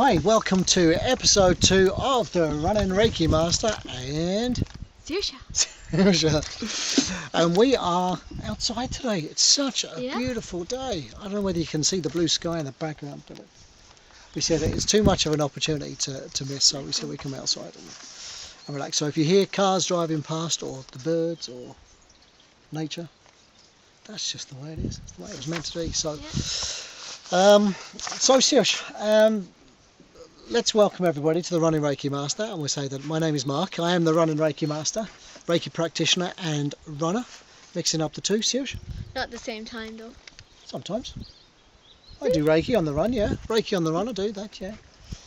Hi, welcome to episode 2 of the Running Reiki Master and Saoirse. And we are outside today. It's such a beautiful day. I don't know whether you can see the blue sky in the background, but we said it's too much of an opportunity to miss, so we said we come outside and relax. So if you hear cars driving past or the birds or nature, that's just the way it is. It's the way it was meant to be. So, Saoirse, let's welcome everybody to the Running Reiki Master, and we'll say that my name is Mark. I am the Running Reiki Master, Reiki practitioner and runner, mixing up the two. Saoirse? Not at the same time though. Sometimes. I do Reiki on the run, yeah. Reiki on the run, I do that, yeah.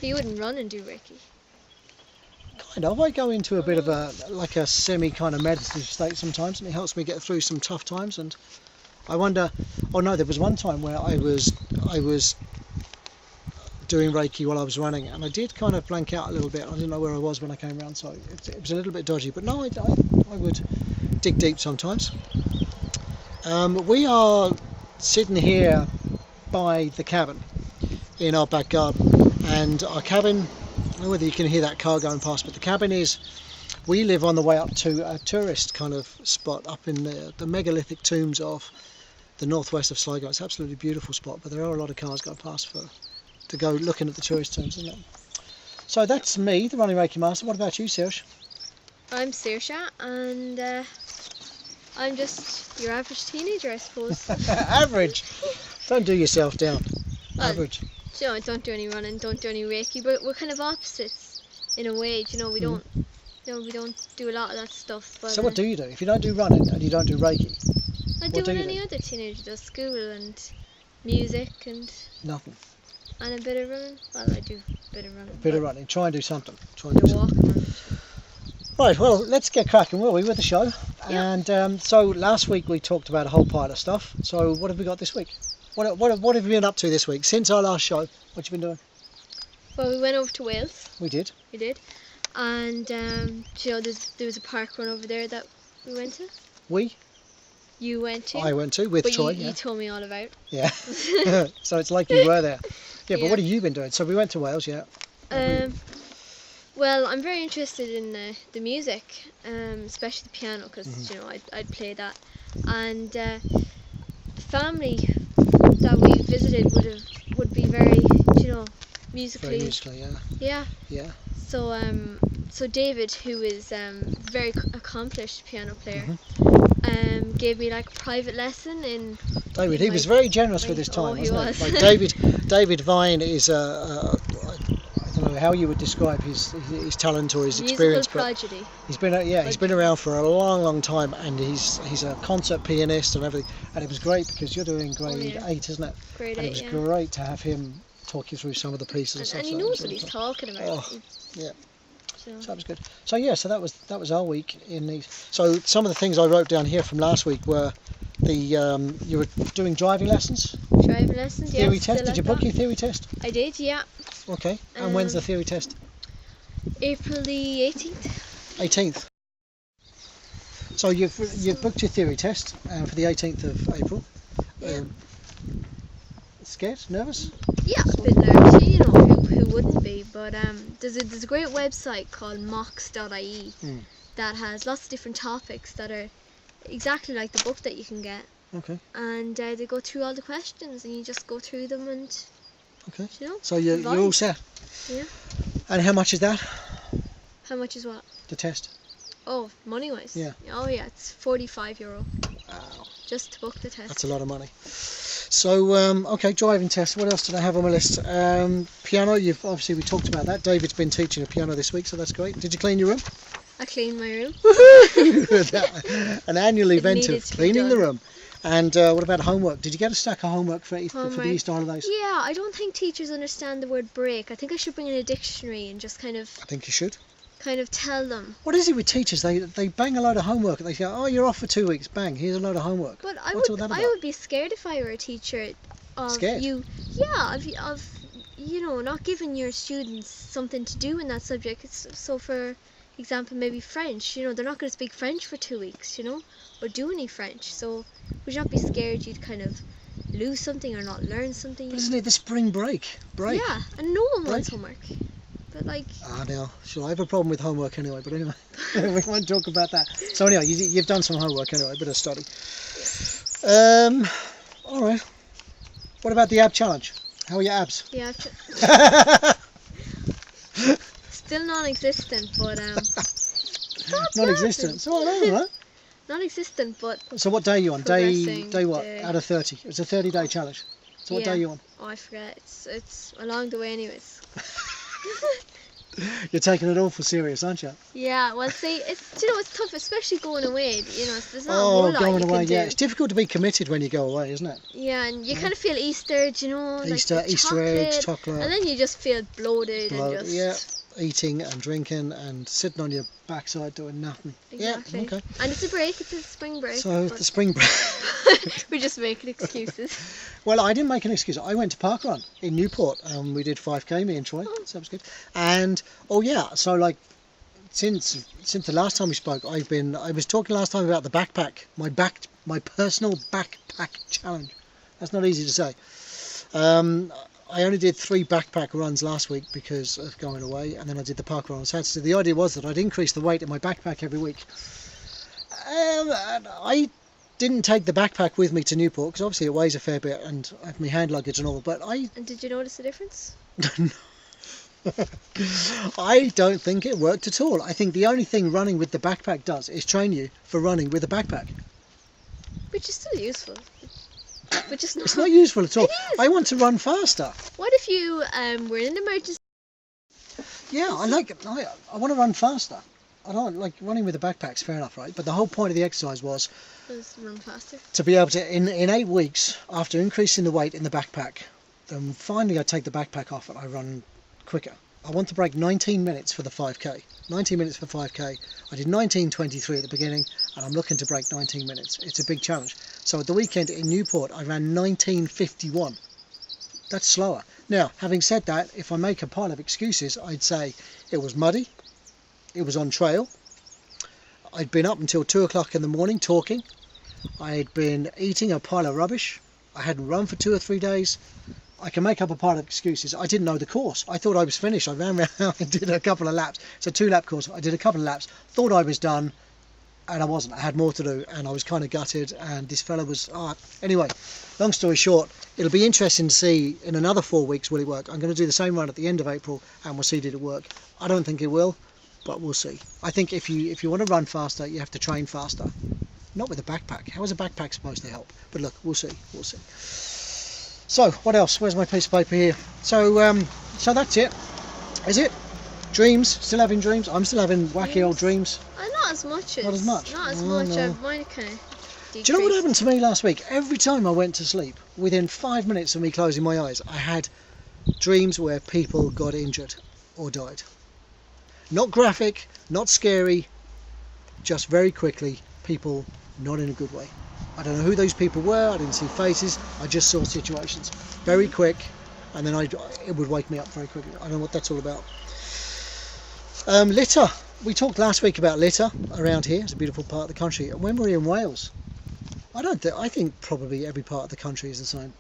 But you wouldn't run and do Reiki? Kind of. I go into a bit of a semi kind of meditative state sometimes, and it helps me get through some tough times. And I wonder, there was one time where I was doing Reiki while I was running, and I did kind of blank out a little bit. I didn't know where I was when I came around, so it was a little bit dodgy. But no, I would dig deep sometimes. We are sitting here by the cabin in our back garden, and our cabin, I don't know whether you can hear that car going past, but the cabin is, we live on the way up to a tourist kind of spot up in the megalithic tombs of the northwest of Sligo. It's an absolutely beautiful spot, but there are a lot of cars going past to go looking at the tourist tombs, isn't it? So that's me, the Running Reiki Master. What about you, Saoirse? I'm Saoirse, and I'm just your average teenager, I suppose. Average? Don't do yourself down. Average. You know, I don't do any running, don't do any Reiki, but we're kind of opposites in a way. You know, we don't do a lot of that stuff. But, so what do you do? If you don't do running and you don't do Reiki, I do what any other teenager does: school and music and nothing. And a bit of running. Well, I do a bit of running. Bit of running. Try and do something. Walk around. Right, well, let's get cracking, will we, with the show? Yeah. And so last week we talked about a whole pile of stuff. So what have we got this week? What have you been up to this week? Since our last show, what have you been doing? Well, we went over to Wales. We did. And, you know, there was a park run over there that we went to. You went to? I went to, with Troy, you told me all about. Yeah. So it's like you were there. Yeah, but what have you been doing? So we went to Wales, yeah. Well, I'm very interested in the music, especially the piano, because, you know, I'd play that. And the family that we visited would be very, you know, musically. Very musically, yeah. Yeah. So so David, who is a very accomplished piano player, gave me like a private lesson in. David, he was very generous with his time, wasn't he? Like David Vine is I don't know how you would describe his talent or his experience, prodigy. But he's been around for a long time, and he's a concert pianist and everything. And it was great because you're doing grade 8, isn't it? Grade 8. And it was great to have him talk you through some of the pieces and he knows what he's talking about. Oh, yeah. So that was good. So so that was our week in these. So some of the things I wrote down here from last week were the you were doing driving lessons. Driving lessons, theory test. Did you book your theory test? I did, yeah. Okay. And when's the theory test? April the 18th. 18th. So you've booked your theory test for the 18th of April. Yeah. Scared? Nervous? Yeah, a bit nervous. You know, who wouldn't be? But there's a great website called mox.ie that has lots of different topics that are exactly like the book that you can get. Okay. And they go through all the questions, and you just go through them and. Okay. You know. So you're all set. Yeah. And how much is that? How much is what? The test. Oh, money wise. Yeah. Oh yeah, it's €45. Wow. Just to book the test. That's a lot of money. So, okay, driving test. What else did I have on my list? Piano, we talked about that. David's been teaching a piano this week, so that's great. Did you clean your room? I cleaned my room. An annual event of cleaning the room. And what about homework? Did you get a stack of homework for the Easter holidays? Yeah, I don't think teachers understand the word break. I think I should bring in a dictionary and just kind of... I think you should. Kind of tell them. What is it with teachers? They bang a load of homework and they say, oh, you're off for 2 weeks. Bang, here's a load of homework. But I would be scared if I were a teacher of scared? You. Yeah, of you know, not giving your students something to do in that subject. So for example, maybe French, you know, they're not going to speak French for 2 weeks, you know, or do any French. So would you not be scared you'd kind of lose something or not learn something. But isn't it the spring break? Yeah, and no one wants homework. But like... now, sure, I have a problem with homework anyway, but anyway, we won't talk about that. So anyway, you've done some homework anyway, a bit of study. Alright. What about the ab challenge? How are your abs? The ab still non-existent, but non-existent. So I don't know. Non-existent, but so what day are you on? Day what? Day. Out of 30. It was a 30-day challenge. So what day are you on? Oh, I forget. It's along the way anyways. You're taking it awful serious, aren't you? Yeah, well, see, it's tough, especially going away. There's not a whole lot going you away, can do. It's difficult to be committed when you go away, isn't it? Yeah, and you kind of feel Easter, Easter, like Easter eggs, chocolate. And then you just feel bloated and just... Yeah, eating and drinking and sitting on your backside doing nothing. Exactly. Yeah, okay. And it's a break, it's a spring break. So, the spring break. We're just making excuses. Well, I didn't make an excuse. I went to parkrun in Newport. We did 5k, me and Troy, so that was good. And, so like, since the last time we spoke, I was talking last time about the backpack, my personal backpack challenge. That's not easy to say. I only did 3 backpack runs last week because of going away, and then I did the parkrun on Saturday. So the idea was that I'd increase the weight in my backpack every week. I didn't take the backpack with me to Newport because obviously it weighs a fair bit and I have my hand luggage and all, but And did you notice the difference? I don't think it worked at all. I think the only thing running with the backpack does is train you for running with a backpack. Which is still useful. But just It's not useful at all. I want to run faster. What if you were in an emergency? Yeah, I want to run faster. I don't like running with a backpack's fair enough, right? But the whole point of the exercise was run faster. To be able to, in 8 weeks, after increasing the weight in the backpack, then finally I take the backpack off and I run quicker. I want to break 19 minutes for the 5k. 19 minutes for 5k. I did 19:23 at the beginning and I'm looking to break 19 minutes. It's a big challenge. So at the weekend in Newport I ran 19:51. That's slower. Now, having said that, if I make a pile of excuses, I'd say it was muddy, it was on trail, I'd been up until 2 o'clock in the morning talking, I'd been eating a pile of rubbish, I hadn't run for 2 or 3 days. I can make up a pile of excuses. I didn't know the course. I thought I was finished. I ran around and did a couple of laps. It's a 2-lap course. I did a couple of laps, thought I was done, and I wasn't. I had more to do, and I was kind of gutted, and this fella was... Anyway, long story short, it'll be interesting to see in another 4 weeks will it work. I'm going to do the same run at the end of April, and we'll see did it work. I don't think it will, but we'll see. I think if you want to run faster, you have to train faster. Not with a backpack. How is a backpack supposed to help? But look, we'll see. We'll see. So, what else? Where's my piece of paper here? So that's it. Is it? Dreams? Still having dreams? I'm still having wacky old dreams. Not as much. Not as much? Not as much. No. Mine kind of decreased. Do you know what happened to me last week? Every time I went to sleep, within 5 minutes of me closing my eyes, I had dreams where people got injured or died. Not graphic, not scary, just very quickly, people not in a good way. I don't know who those people were, I didn't see faces, I just saw situations. Very quick, and then it would wake me up very quickly. I don't know what that's all about. Litter. We talked last week about litter around here. It's a beautiful part of the country. And when we're in Wales, I think probably every part of the country is the same.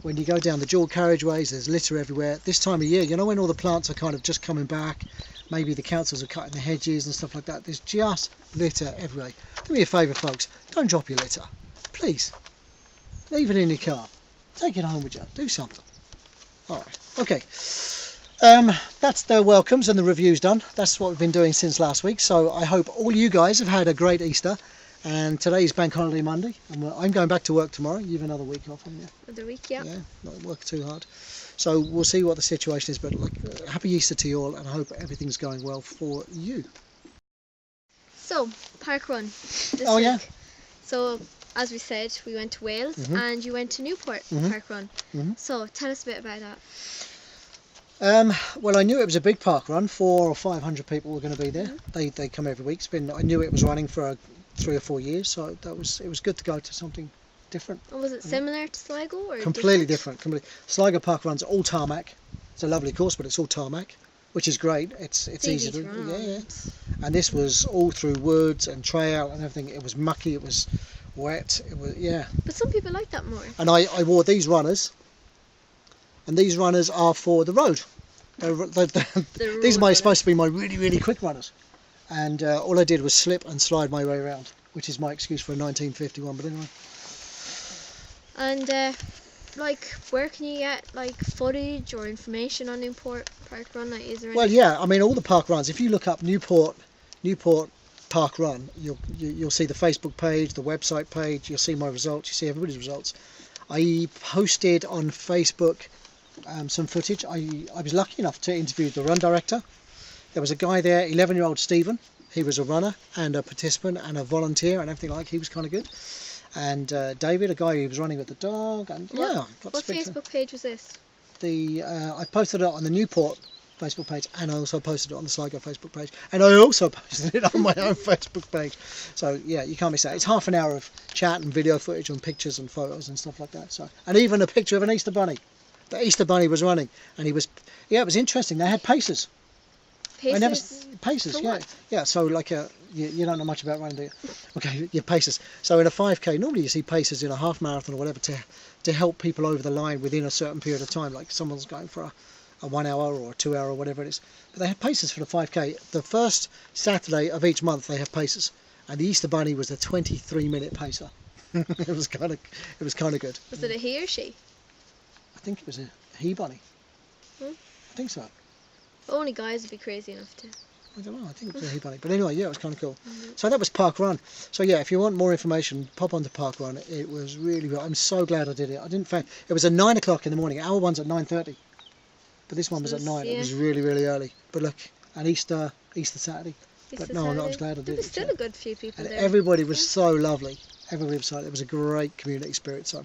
When you go down the dual carriageways, there's litter everywhere. This time of year, when all the plants are kind of just coming back, maybe the councils are cutting the hedges and stuff like that, there's just litter everywhere. Do me a favour, folks, don't drop your litter. Please. Leave it in your car. Take it home with you. Do something. Alright, okay. That's the welcomes and the reviews done. That's what we've been doing since last week. So I hope all you guys have had a great Easter. And today's Bank Holiday Monday. And I'm going back to work tomorrow. You have another week off, haven't you? Another week, yeah. Yeah, not work too hard. So we'll see what the situation is. But happy Easter to you all. And I hope everything's going well for you. So, parkrun this week. Yeah. So, as we said, we went to Wales and you went to Newport parkrun. So, tell us a bit about that. Well, I knew it was a big parkrun. 400 or 500 people were going to be there. They come every week. I knew it was running for 3 or 4 years, so it was good to go to something different. And was it similar to Sligo or completely different? Completely. Sligo parkrun's all tarmac. It's a lovely course, but it's all tarmac, which is great. It's easy to run. Yeah. And this was all through woods and trail and everything. It was mucky. It was wet. It was, yeah. But some people like that more. And I wore these runners, and these runners are for the road. These are supposed to be my really, really quick runners. And all I did was slip and slide my way around, which is my excuse for a 1951, but anyway. And like, where can you get like footage or information on Newport Park Run? Like, is there any... Well, yeah, I mean, all the park runs. If you look up Newport Park Run, you'll see the Facebook page, the website page. You'll see my results. You see everybody's results. I posted on Facebook some footage. I was lucky enough to interview the run director. There was a guy there, 11-year-old Stephen. He was a runner and a participant and a volunteer and everything like. He was kind of good. And David, a guy who was running with the dog. And what Facebook page was this? I posted it on the Newport Facebook page, and I also posted it on the Sligo Facebook page, and I also posted it on my own Facebook page. So yeah, you can't miss that. It's half an hour of chat and video footage and pictures and photos and stuff like that. So, and even a picture of an Easter bunny. The Easter bunny was running, and it was interesting. They had paces. Paces, yeah. What? Yeah, so like you don't know much about running, do you? Okay, yeah, paces. So in a 5k, normally you see paces in a half marathon or whatever to help people over the line within a certain period of time, like someone's going for a 1 hour or a 2 hour or whatever it is. But they have paces for the 5k. The first Saturday of each month they have paces, and the Easter bunny was a 23-minute pacer. It was kind of good. Was it a he or she? I think it was a he bunny. I think so. Only guys would be crazy enough to. I don't know, I think it was a he bunny. But anyway, yeah, it was kind of cool. So that was Park Run. So yeah, if you want more information, pop onto Park Run. It was really good. I'm so glad I did it. I didn't find it was at 9 o'clock in the morning. Our one's at 9:30, but this one was at 9. It was really, really early. But look, and Easter Saturday. I was glad I did it. There was still a good few people and there. Everybody was so lovely. Everybody was so. It was a great community spirit. So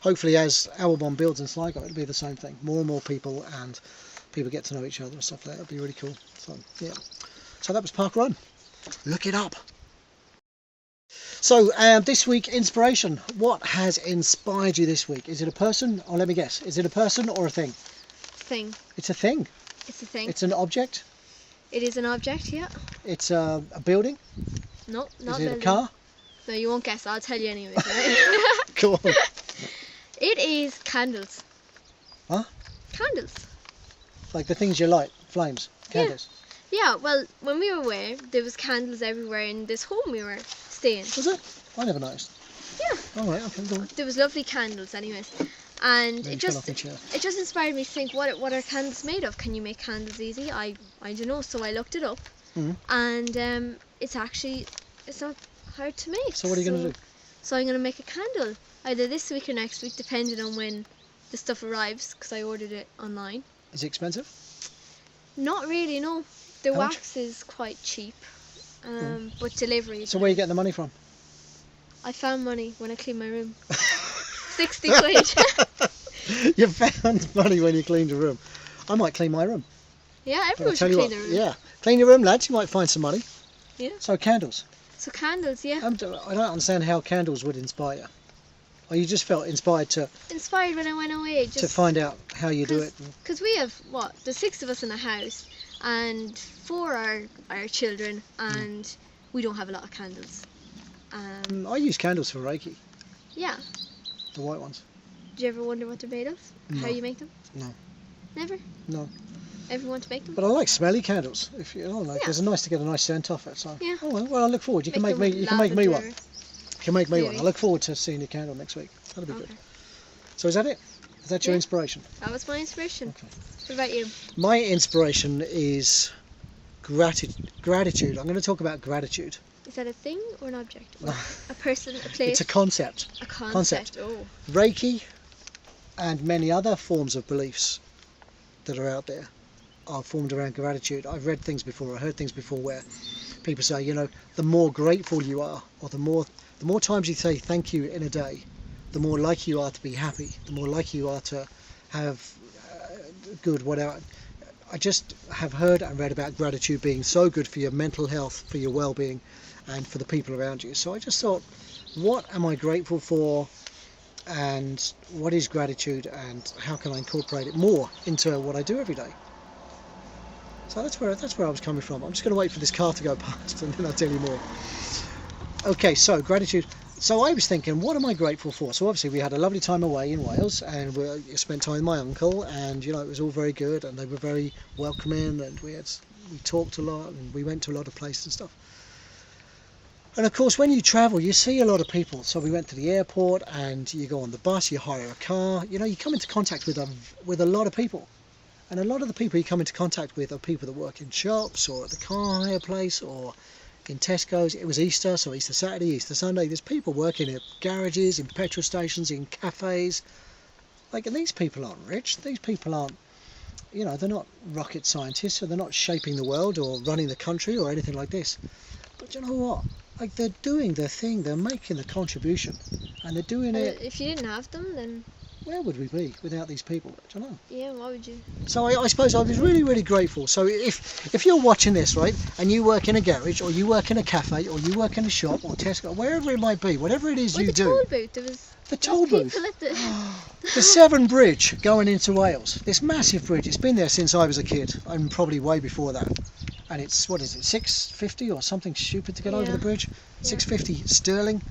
hopefully, as our one builds in Sligo, it'll be the same thing. More and more people, and people get to know each other and stuff like that. It'll be really cool. So yeah. So that was Park Run. Look it up. So this week, inspiration. What has inspired you this week? Is it a person? Or let me guess. Is it a person or a thing? Thing. It's a thing. It's a thing. It's an object. It is an object, yeah. It's a building. No, not Is it building. a car? No, you won't guess. I'll tell you anyway. Right? Go on. It is candles. Huh? Candles. Like the things you light, flames, candles. Yeah, well, when we were away, there was candles everywhere in this home we were staying. Was it? I never noticed. Yeah. All right, okay, go on. There was lovely candles anyways. And Then it you fell off your chair. just inspired me to think, what are candles made of? Can you make candles easy? I don't know, so I looked it up. And it's not hard to make. So what are you going to do? So I'm going to make a candle, either this week or next week, depending on when the stuff arrives, because I ordered it online. Is it expensive? Not really, no. The How much? wax is quite cheap, but delivery. So where are you getting the money from? I found money when I cleaned my room. 60 quid. You found money when you cleaned your room. I might clean my room. Yeah, But I'll everyone tell should you clean what, their room. yeah, clean your room, lads. You might find some money. Yeah. So candles. So candles, yeah. I don't understand how candles would inspire you. Or you just felt inspired to Inspired when I went away. Just find out how you do it. Because we have, there's 6 of us in the house, and 4 are our children, and we don't have a lot of candles. I use candles for Reiki, Yeah. the white ones. Do you ever wonder what they're made of? No. How you make them? No. Never? No. Ever want to make them? But I like smelly candles. If you like, Yeah. it's nice to get a nice scent off it. So Yeah. oh well, I look forward. You can make them me. with You can make me one. lavender. You can make me one. Maybe. I look forward to seeing your candle next week. That'll be good. Okay. So is that it? Is that your Yeah. inspiration? That was my inspiration. Okay. What about you? My inspiration is gratitude. I'm going to talk about gratitude. Is that a thing or an object? Or a person, a place? It's a concept. A concept. Oh. Reiki and many other forms of beliefs that are out there are formed around gratitude. I've read things before, I heard things before where people say, the more grateful you are, or the more times you say thank you in a day, the more likely you are to be happy, the more likely you are to have good whatever. I just have heard and read about gratitude being so good for your mental health, for your well-being, and for the people around you. So I just thought, what am I grateful for, and what is gratitude, and how can I incorporate it more into what I do every day? So that's where I was coming from. I'm just going to wait for this car to go past, and then I'll tell you more. Okay, so gratitude. So I was thinking, what am I grateful for? So obviously we had a lovely time away in Wales, and we spent time with my uncle, and it was all very good, and they were very welcoming, and we talked a lot, and we went to a lot of places and stuff. And of course, when you travel, you see a lot of people. So we went to the airport, and you go on the bus, you hire a car. You come into contact with a lot of people, and a lot of the people you come into contact with are people that work in shops or at the car hire place or in Tesco's. It was Easter, so Easter Saturday, Easter Sunday. There's people working at garages, in petrol stations, in cafes. And these people aren't rich. These people aren't, they're not rocket scientists, so they're not shaping the world or running the country or anything like this. But you know what? They're doing their thing. They're making the contribution, and they're doing it. If you didn't have them, then where would we be without these people? I don't know. Yeah, why would you? So I suppose I was really, really grateful. So if you're watching this, right, and you work in a garage, or you work in a cafe, or you work in a shop, or Tesco, wherever it might be, whatever it is you do. Toll booth. The toll booth. People at The Severn Bridge going into Wales. This massive bridge. It's been there since I was a kid, and probably way before that. And it's, what is it, £6.50 or something stupid to get over the bridge? £6.50 sterling.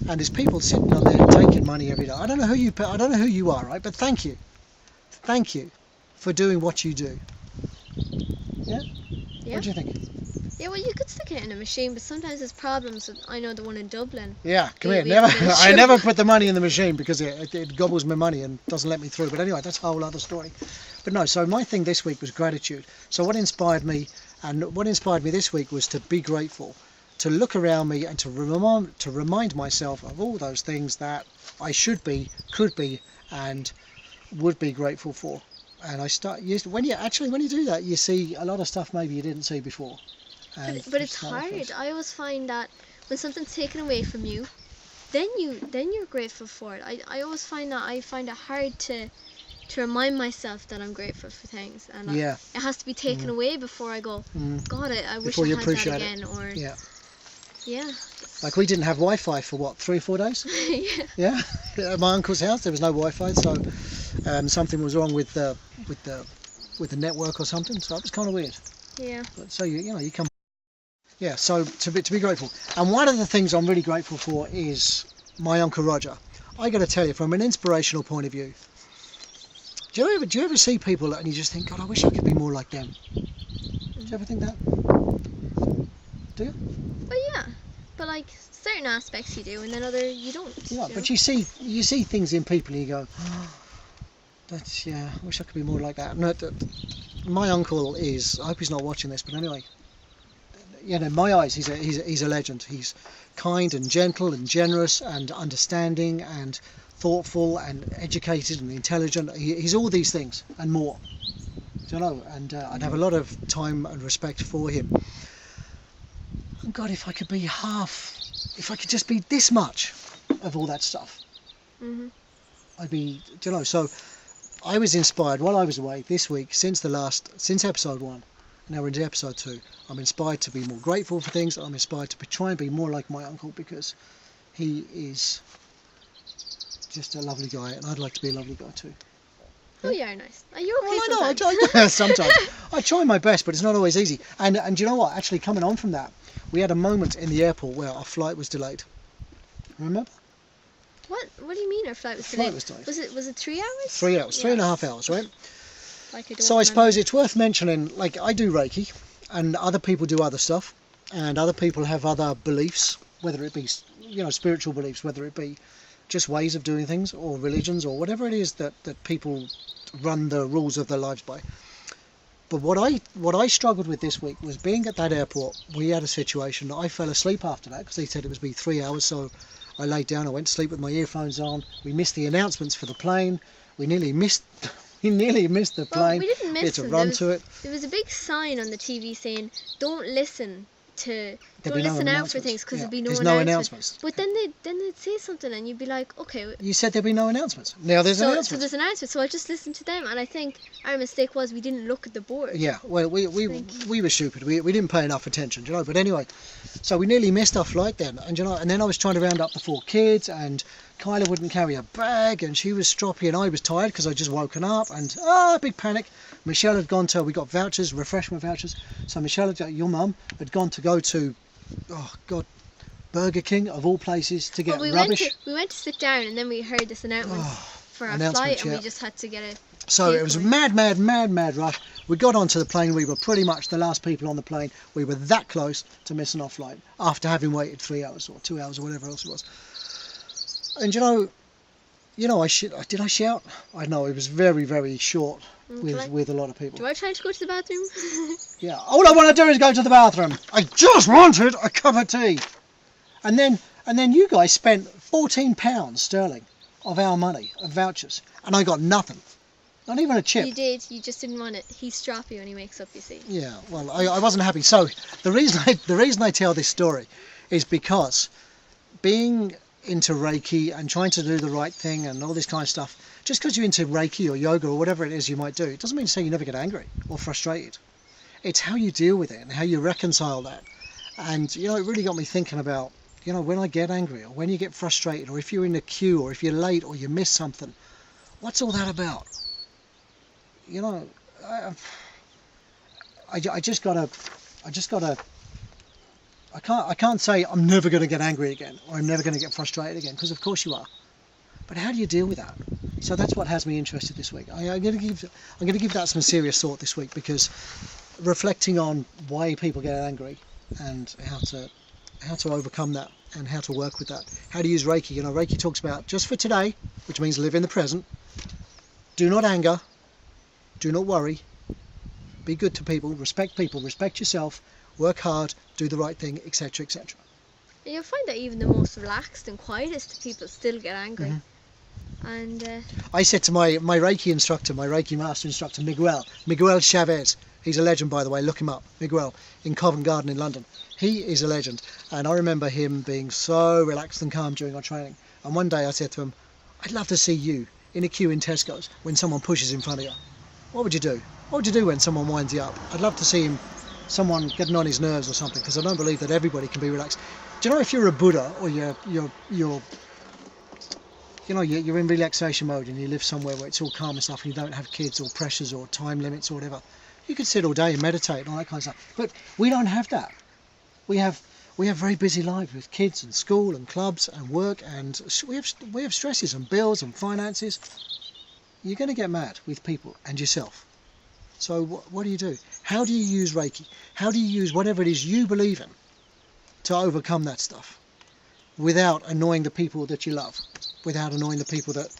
And there's people sitting on there taking money every day. I don't know who you are, right? But thank you for doing what you do. Yeah. What do you think? Yeah, well, you could stick it in a machine, but sometimes there's problems with, I know the one in Dublin. Yeah, come here. I never put the money in the machine because it gobbles my money and doesn't let me through. But anyway, that's a whole other story. But no, so my thing this week was gratitude. So what inspired me this week was to be grateful, to look around me and to remind myself of all those things that I should be, could be, and would be grateful for. And when you do that, you see a lot of stuff maybe you didn't see before. But it's hard. I always find that when something's taken away from you, then you're grateful for it. I always find it hard to remind myself that I'm grateful for things, and it has to be taken away before I go, God, I wish I had that again. Or like we didn't have Wi-Fi for what, 3 or 4 days? Yeah. At my uncle's house there was no Wi-Fi, so something was wrong with the network or something. So it was kind of weird. Yeah. But so you come. Yeah. So to be grateful, and one of the things I'm really grateful for is my Uncle Roger. I got to tell you, from an inspirational point of view. Do you ever see people and you just think, God, I wish I could be more like them? Do you ever think that? Do you? Well, yeah, but certain aspects you do, and then other you don't. Yeah, but you see things in people and you go, I wish I could be more like that. No, my uncle is. I hope he's not watching this, but anyway, in my eyes, he's a legend. He's kind and gentle and generous and understanding and thoughtful and educated and intelligent. He's all these things and more. Do you know? And I'd have a lot of time and respect for him. And God, if I could just be this much of all that stuff, I'd be. Do you know? So I was inspired while I was away this week. Since episode 1, now we're into episode 2. I'm inspired to be more grateful for things. I'm inspired to try and be more like my uncle, because he is just a lovely guy, and I'd like to be a lovely guy too. Oh, you're nice. Are you okay? Well, I know. Sometimes I try my best, but it's not always easy. And you know what? Actually, coming on from that, we had a moment in the airport where our flight was delayed. Remember? What do you mean our flight was delayed? Was it 3 hours? 3 hours, 3.5 hours, right? So I suppose it's worth mentioning. I do Reiki, and other people do other stuff, and other people have other beliefs, whether it be spiritual beliefs, whether it be just ways of doing things, or religions, or whatever it is that people run the rules of their lives by. But what I struggled with this week was being at that airport. We had a situation that I fell asleep after that, because they said it was be 3 hours, so I laid down, I went to sleep with my earphones on. We missed the announcements for the plane. We nearly missed the plane. We didn't miss them. Run to it. There was a big sign on the TV saying, don't listen out for things, because there'd be no announcements. But then they'd say something and you'd be like, okay. You said there'd be no announcements. Now there's announcements. So there's announcements. So I just listened to them, and I think our mistake was we didn't look at the board. Yeah, well, we were stupid. We didn't pay enough attention, But anyway, so we nearly missed our flight then, and and then I was trying to round up the 4 kids, and Kyla wouldn't carry a bag, and she was stroppy, and I was tired because I'd just woken up, and big panic. Michelle had gone we got refreshment vouchers. So Michelle, your mum, had gone to go to, Burger King of all places to get Well, rubbish. We went to sit down, and then we heard this announcement for our flight, and we just had to get it. So it was a mad rush. We got onto the plane. We were pretty much the last people on the plane. We were that close to missing our flight after having waited 3 hours or 2 hours or whatever else it was. And did I shout? I know it was very, very short with a lot of people. Do I try to go to the bathroom? Yeah. All I want to do is go to the bathroom. I just wanted a cup of tea. And then you guys spent £14 sterling of our money, of vouchers, and I got nothing. Not even a chip. You did. You just didn't want it. He's stroppy when he wakes up, you see. Yeah, well, I wasn't happy. So the reason I tell this story is because being into Reiki and trying to do the right thing and all this kind of stuff, just because you're into Reiki or yoga or whatever it is you might do, it doesn't mean to say you never get angry or frustrated. It's how you deal with it and how you reconcile that. And, it really got me thinking about, when I get angry or when you get frustrated or if you're in a queue or if you're late or you miss something, what's all that about? I can't say I'm never going to get angry again or I'm never going to get frustrated again, because of course you are. But how do you deal with that? So that's what has me interested this week. I'm going to give that some serious thought this week, because reflecting on why people get angry and how to overcome that and how to work with that. How to use Reiki. Reiki talks about just for today, which means live in the present. Do not anger. Do not worry. Be good to people, respect yourself, work hard, do the right thing, etc., etc. You'll find that even the most relaxed and quietest people still get angry. Mm-hmm. And I said to my Reiki instructor, my Reiki master instructor, Miguel Chavez. He's a legend, by the way. Look him up, Miguel, in Covent Garden in London. He is a legend, and I remember him being so relaxed and calm during our training. And one day I said to him, "I'd love to see you in a queue in Tesco's when someone pushes in front of you. What would you do? What would you do when someone winds you up? I'd love to see someone getting on his nerves or something, because I don't believe that everybody can be relaxed." Do you know, if you're a Buddha or you're in relaxation mode and you live somewhere where it's all calm and stuff and you don't have kids or pressures or time limits or whatever, you could sit all day and meditate and all that kind of stuff. But we don't have that. We have very busy lives with kids and school and clubs and work, and we have stresses and bills and finances. You're going to get mad with people and yourself. So what do you do? How do you use Reiki? How do you use whatever it is you believe in to overcome that stuff without annoying the people that you love, without annoying the people that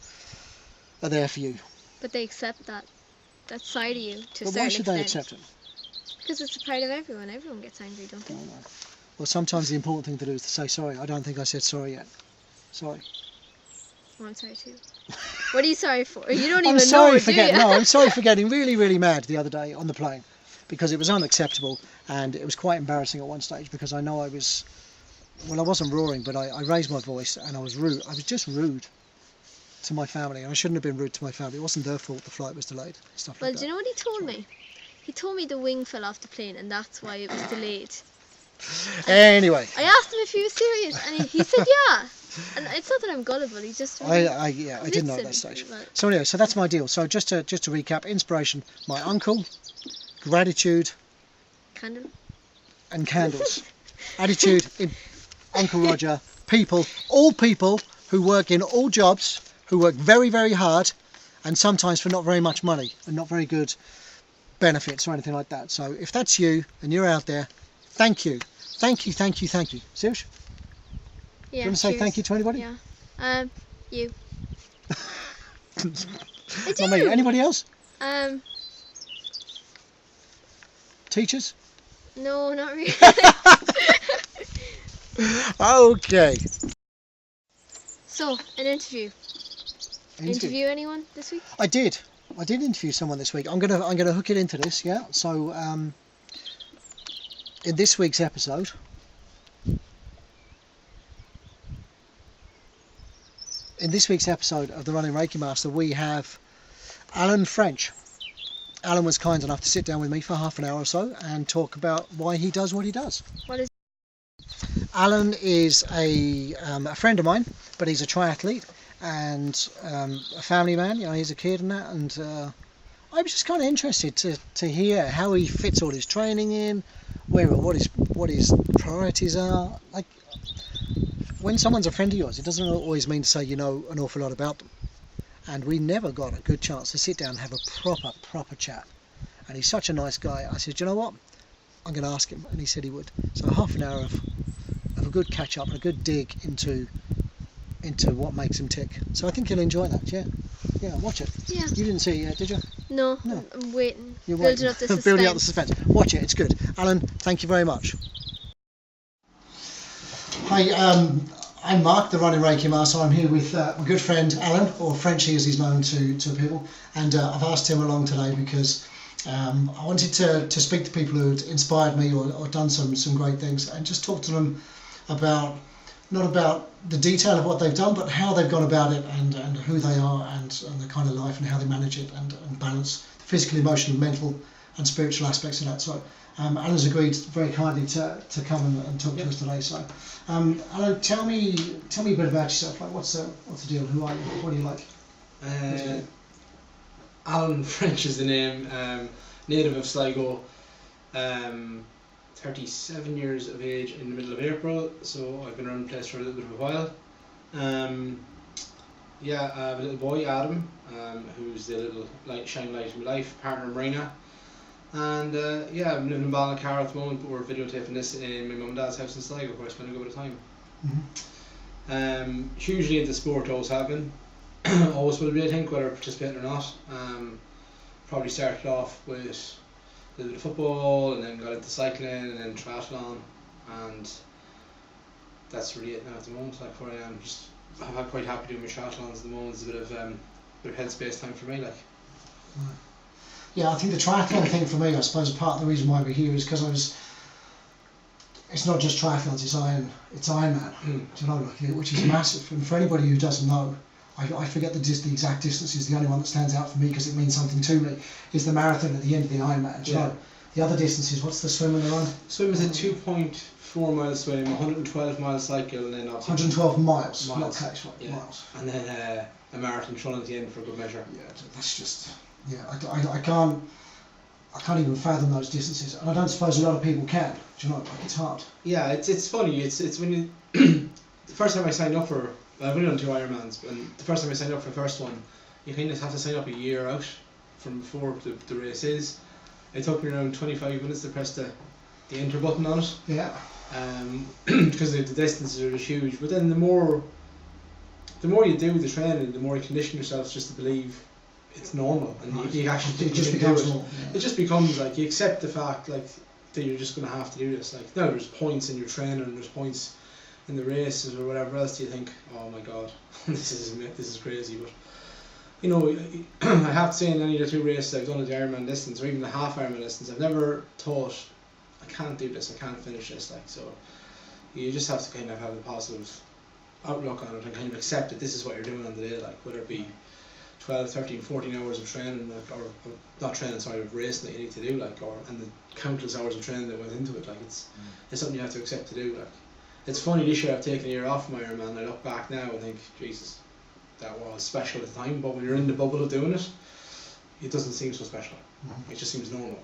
are there for you? But they accept that side of you to a certain extent. But why should they accept it? Because it's a part of everyone. Everyone gets angry, don't they? Oh, no. Well, sometimes the important thing to do is to say sorry. I don't think I said sorry yet. Sorry. Oh, I'm sorry too. What are you sorry for? You don't I'm even sorry know, for do you? No, I'm sorry for getting really, really mad the other day on the plane, because it was unacceptable and it was quite embarrassing at one stage, because I know I wasn't roaring, but I raised my voice and I was rude. I was just rude to my family, and I shouldn't have been rude to my family. It wasn't their fault the flight was delayed. Stuff like that. Well, do you know what he told me? He told me the wing fell off the plane and that's why it was delayed. Anyway. I asked him if he was serious, and he said yeah. And it's not that I'm gullible, he's just really I didn't know at that stage. But So anyway, so that's my deal. So just to recap: inspiration, my uncle; gratitude, candle. and candles. Attitude, Uncle Roger; all people who work in all jobs, who work very, very hard, and sometimes for not very much money and not very good benefits or anything like that. So if that's you and you're out there, thank you. Serious? Yeah, you want to say thank you to anybody? Yeah. You. I do. Not me. Anybody else? Teachers? No, not really. Okay. So, an interview. Interview anyone this week? I did interview someone this week. I'm gonna hook it into this, yeah. So in this week's episode, of the Running Reiki Master, we have Alan French. Alan was kind enough to sit down with me for half an hour or so and talk about why he does what he does. What is? Alan is a friend of mine, but he's a triathlete and a family man. He's a kid and that, and I was just kind of interested to hear how he fits all his training in, what his priorities are. Like, when someone's a friend of yours, it doesn't always mean to say you know an awful lot about them. And we never got a good chance to sit down and have a proper chat. And he's such a nice guy. I said, you know what? I'm going to ask him. And he said he would. So half an hour of a good catch up and a good dig into what makes him tick. So I think you'll enjoy that. Yeah, watch it. Yeah. You didn't see it yet, did you? No. I'm waiting. You're building up the suspense. Building up the suspense. Watch it. It's good. Alan, thank you very much. Hi, I'm Mark, the running Reiki master. I'm here with my good friend Alan, or Frenchy as he's known to people, and I've asked him along today because I wanted to speak to people who had inspired me or done some great things, and just talk to them about, not about the detail of what they've done, but how they've gone about it, and who they are, and the kind of life and how they manage it, and balance the physical, emotional, mental and spiritual aspects of that. So Alan's agreed very kindly to come and talk to us today. So Alan, tell me a bit about yourself. Like, what's the deal? Who are you? What do you like? Alan French is the name. Native of Sligo. 37 years of age in the middle of April. So I've been around the place for a little bit of a while. I have a little boy, Adam, who's the little shining light in my life. Partner Marina. And I'm living in Ballincar at the moment, but we're videotaping this in my mum and dad's house in Sligo, where I spend a good bit of time. Hugely into sport, always have been. Always will be, I think, whether participating or not. Probably started off with a little bit of football, and then got into cycling, and then triathlon, and that's really it now at the moment. Like, where I am, I'm quite happy doing my triathlons at the moment. It's a bit of headspace time for me, like. Right. Yeah, I think the triathlon thing for me, I suppose part of the reason why we're here is because it's not just triathlons, it's Ironman, do you know, which is massive. And for anybody who doesn't know, I forget the exact distances. The only one that stands out for me, because it means something to me, is the marathon at the end of the Ironman. Do you know? The other distances, what's the swim and the run? Swim is a 2.4 mile swim, 112 mile cycle, and then 112 miles. Not k's, miles. And then a marathon run at the end for a good measure. Yeah, that's just. Yeah, I can't even fathom those distances, and I don't suppose a lot of people can. Do you know? Like, it's hard. Yeah, it's funny. It's when you the first time I signed up for, I've only done 2 Ironmans, and the first time I signed up for the first one, you kind of have to sign up a year out from before the race is. It took me around 25 minutes to press the enter button on it. Yeah. Because the distances are just huge. But then the more you do the training, the more you condition yourself just to believe it's normal, and you actually it just becomes normal. Yeah. It just becomes like you accept the fact that you're just going to have to do this. Like, no, there's points in your training, and there's points in the races or whatever else. Do you think, oh my god, this is crazy? But you know, I have to say, in any of the 2 races I've done at the Ironman distance, or even the half Ironman distance, I've never thought I can't do this, I can't finish this. Like, so you just have to kind of have a positive outlook on it and kind of accept that this is what you're doing on the day. Like, whether it be 12, 13, 14 hours of training, or not training, sorry, of racing that you need to do, and the countless hours of training that went into it, it's something you have to accept to do. Like, it's funny, this year I've taken a year off my Ironman, and I look back now and think, Jesus, that was special at the time, but when you're in the bubble of doing it, it doesn't seem so special. It just seems normal.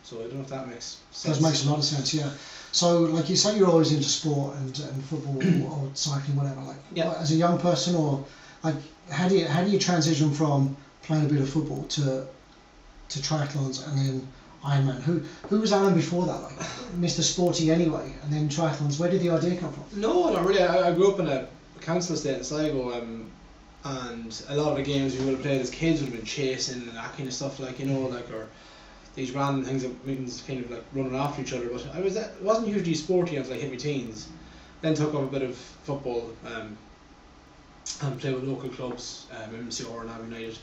So I don't know if that makes sense. That makes a lot of sense, yeah. So, like you say, you're always into sport and football or cycling, whatever. Like, as a young person, or like, how do you transition from playing a bit of football to triathlons and then Ironman? Who was Alan before that? Like, Mr. Sporty anyway, and then triathlons. Where did the idea come from? No, not really. I grew up in a council estate in Sligo, and a lot of the games we would have played as kids would have been chasing and that kind of stuff, like, you know, like, or these random things that means kind of like running after each other. But I wasn't hugely sporty until I hit my teens. Then took up a bit of football, and played with local clubs, MCR and Abbey United,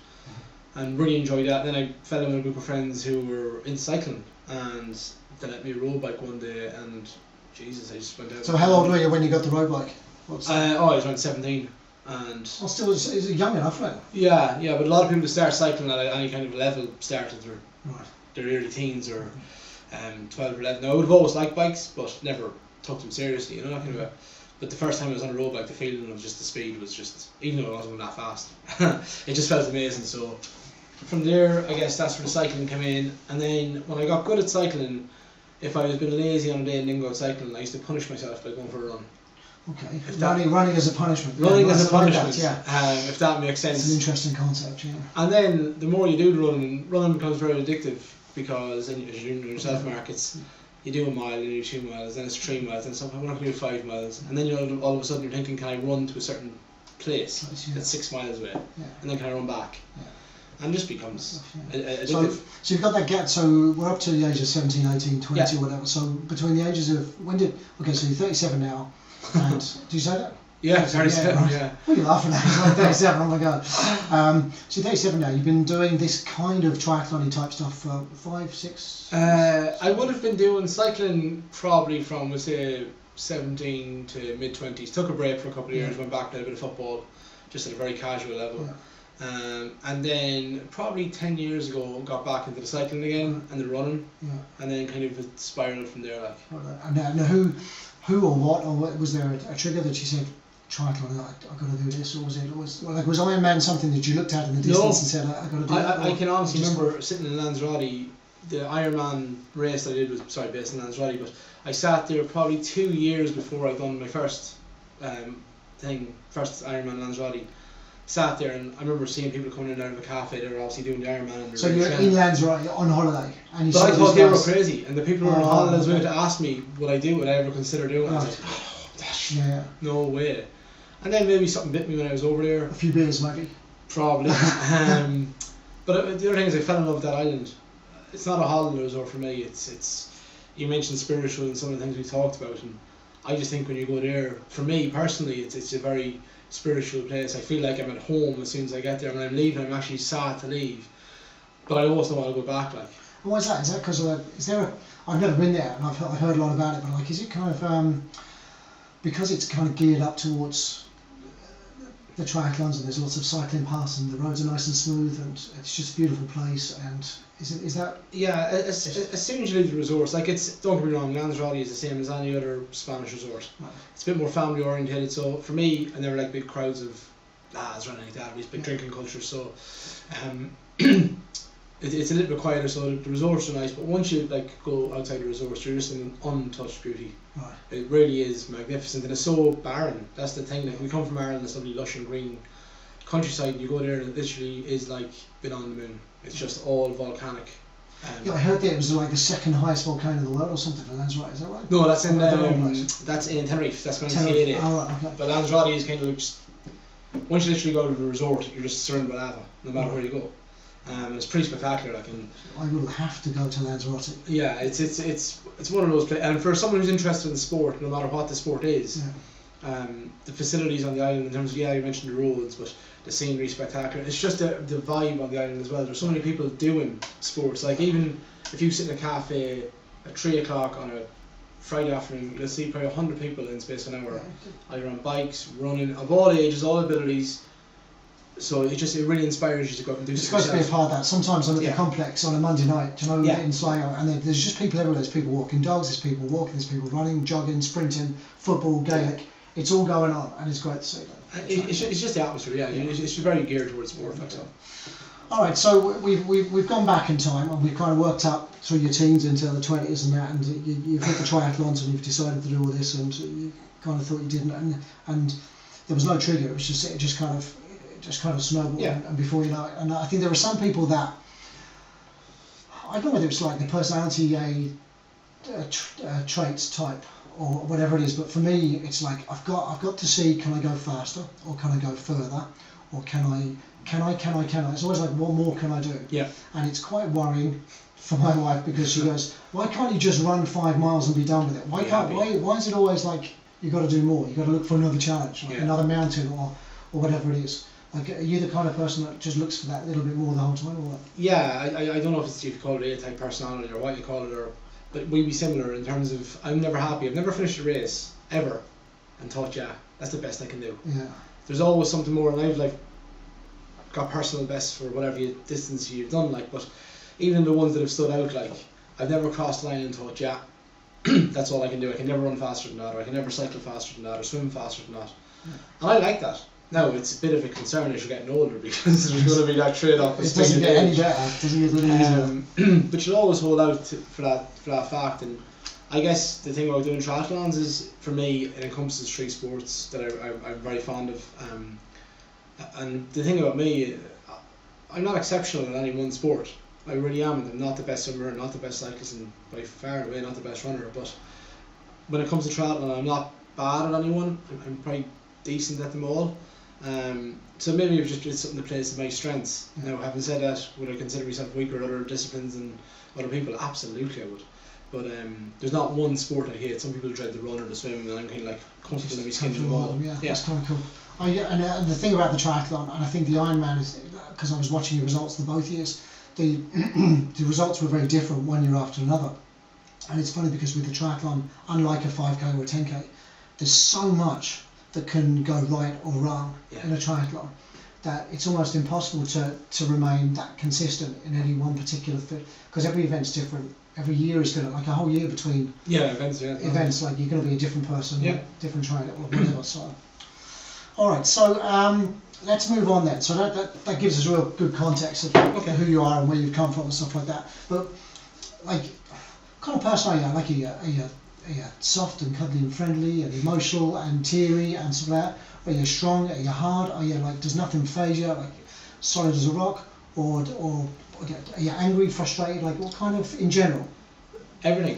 and really enjoyed that. Then I fell in with a group of friends who were in cycling, and they let me road bike one day, and Jesus, I just went out. So how old were you when you got the road bike? I was around 17. And still, is it young enough, right? Yeah, but a lot of people that start cycling at any kind of level started their early teens, or 12 or 11. Now, I would have always liked bikes, but never took them seriously, you know, that kind of way. But the first time I was on a road bike, the feeling of just the speed was just, even though I wasn't going that fast, it just felt amazing. So from there, I guess that's where the cycling came in. And then when I got good at cycling, if I was being lazy on a day and didn't go cycling, I used to punish myself by going for a run. Okay. If that- Running as a punishment. Running as a I like punishment, that, if that makes sense. It's an interesting concept, yeah. And then the more you do the running becomes very addictive, because as you're doing yourself, Mark, it's you do a mile, and you do 2 miles, then it's 3 miles, then sometimes I'm not going to do 5 miles, and then all of a sudden you're thinking, can I run to a certain place that's 6 miles away, and then can I run back? And this becomes addictive. So you've got that gap, so we're up to the age of 17, 18, 20 or whatever, so between the ages of, so you're 37 now, and do you say that? Yeah, 37, right. yeah. What are you laughing at? You're 37, oh my god. So you're 37 now, you've been doing this kind of triathlon type stuff for 5, 6? I would have been doing cycling probably from, we'll say, 17 to mid-20s. Took a break for a couple of years, went back, played a bit of football, just at a very casual level. And then probably 10 years ago got back into the cycling again and the running, and then kind of it spiraled from there. And now who or what, or was there a trigger that you said, triathlon, I've got to do this, or was Ironman something that you looked at in the distance and said, I've got to do that? I can honestly remember sitting in Lanzarote, the Ironman race that I did was based in Lanzarote, but I sat there probably 2 years before I'd done my first Ironman Lanzarote. Sat there, and I remember seeing people coming in and out of a cafe. They were obviously doing the Ironman. And so you're in Lanzarote on holiday, and you. But I thought they were crazy, and the people who were on holiday as well to ask me would I ever consider doing it. I was like, no way. And then maybe something bit me when I was over there. A few beers, maybe. Probably. But the other thing is, I fell in love with that island. It's not a holiday resort for me. It's. You mentioned spiritual and some of the things we talked about, and I just think when you go there, for me personally, it's a very spiritual place. I feel like I'm at home as soon as I get there. When I'm leaving, I'm actually sad to leave, but I also want to go back. Like, and why is that? Is that because I've never been there, and I've heard a lot about it, but like, is it kind of because it's kind of geared up towards the triathlons, and there's lots of cycling paths, and the roads are nice and smooth, and it's just a beautiful place, and is that? Yeah, as soon as you leave the resorts, like don't get me wrong, Lanzarote is the same as any other Spanish resort. Right. It's a bit more family oriented, so for me, I never like big crowds of lads or anything like that, these big drinking cultures, so it's a little bit quieter, so the resorts are nice, but once you go outside the resorts, you're just in an untouched beauty. Right. It really is magnificent, and it's so barren. That's the thing. Like, we come from Ireland, it's lovely lush and green countryside, and you go there and it literally is like been on the moon. It's just all volcanic. I heard that it was like the second highest volcano in the world or something, and that's right, is that right? No, that's in Tenerife, that's when it's okay. But Lanzarote is kind of just, once you literally go to the resort, you're just surrounded by lava, no matter where you go. It's pretty spectacular. I will have to go to Lanzarote. Yeah, it's one of those places, and for someone who's interested in the sport, no matter what the sport is, the facilities on the island in terms of, you mentioned the roads, but the scenery is spectacular. It's just the vibe on the island as well. There's so many people doing sports. Like, even if you sit in a cafe at 3 o'clock on a Friday afternoon, you'll see probably 100 people in space of an hour, either on bikes, running, of all ages, all abilities. So it really inspires you to go up and do it's something. It's supposed to be a part of that. Sometimes I'm at the complex on a Monday night, in Sligo, and there's just people everywhere. There's people walking dogs, there's people walking, there's people running, jogging, sprinting, football, Gaelic. It's all going on, and it's great to see that. It's just the atmosphere, It's very geared towards sport. All right, so we've gone back in time, and we've kind of worked up through your teens into the 20s and that, and you've hit the triathlons, and you've decided to do all this, and you kind of thought you didn't, and there was no trigger. It just kind of snowballed, and before you know it, and I think there are some people that, I don't know whether it's like the personality traits type or whatever it is, but for me it's like I've got to see, can I go faster, or can I go further, or can I? It's always like, what more can I do? Yeah. And it's quite worrying for my wife, because she goes, why can't you just run 5 miles and be done with it? Why is it always like you got to do more? You got to look for another challenge, like another mountain or whatever it is. Like, are you the kind of person that just looks for that little bit more the whole time, or what? Yeah, I don't know if you call it A-type personality or what you call it, but we'd be similar in terms of, I'm never happy. I've never finished a race ever and thought, that's the best I can do. Yeah. There's always something more, and I've got personal bests for whatever distance you've done, but even the ones that have stood out, I've never crossed the line and thought, that's all I can do. I can never run faster than that, or I can never cycle faster than that, or swim faster than that. Yeah. And I like that. Now, it's a bit of a concern as you're getting older, because there's going to be that trade-off. It doesn't get any better. It doesn't get any easier. But you'll always hold out for that fact, and I guess the thing about doing triathlons is, for me, it encompasses 3 sports that I'm very fond of. And the thing about me, I'm not exceptional in any one sport. I really am. I'm not the best swimmer, not the best cyclist, and by far away not the best runner. But when it comes to triathlon, I'm not bad at anyone. I'm probably decent at them all. So maybe it's just something that plays to my strengths. Now, having said that, would I consider myself weaker at other disciplines than other people? Absolutely, I would. But there's not one sport I hate. Some people dread the run or the swim, and I'm kind of like comfortable in my skin in them all. Yeah, that's kind of cool. And the thing about the triathlon, and I think the Ironman is, because I was watching your results the both years, the results were very different one year after another. And it's funny because with the triathlon, unlike a 5k or a 10k, there's so much that can go right or wrong in a triathlon that it's almost impossible to remain that consistent in any one particular fit, because every event's different. Every year is going to, like a whole year between events, like you're going to be a different person, different trainer or whatever. So, all right, so let's move on then. So that gives us real good context of who you are and where you've come from and stuff like that. But like, what kind of person are you? Like, are you soft and cuddly and friendly and emotional and teary and stuff like that? Are you strong? Are you hard? Are you like, does nothing phase you? Like solid as a rock? Or are you angry, frustrated? Like what kind of, in general? Everything.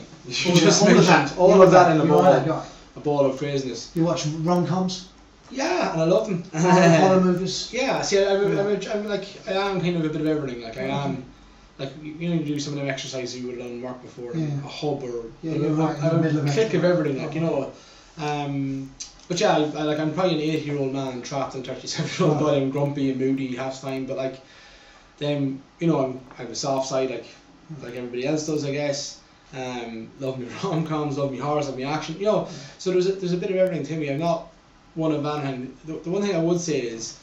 All of that in a ball. A ball of craziness. You watch rom-coms? Yeah, and I love them. Horror movies? Yeah, see, I'm like, I am kind of a bit of everything. Like I am, like you do some of them exercises you would have done work before, a hub or I'm a click of everything, like you know. But yeah, I'm probably an 80-year-old man trapped in a 37-year-old body. I'm grumpy and moody half the time, but like then you know I have a soft side like everybody else does, I guess. Love me rom-coms, love me horrors, love me action, you know. So there's a bit of everything to me. I'm not one of Van. The one thing I would say is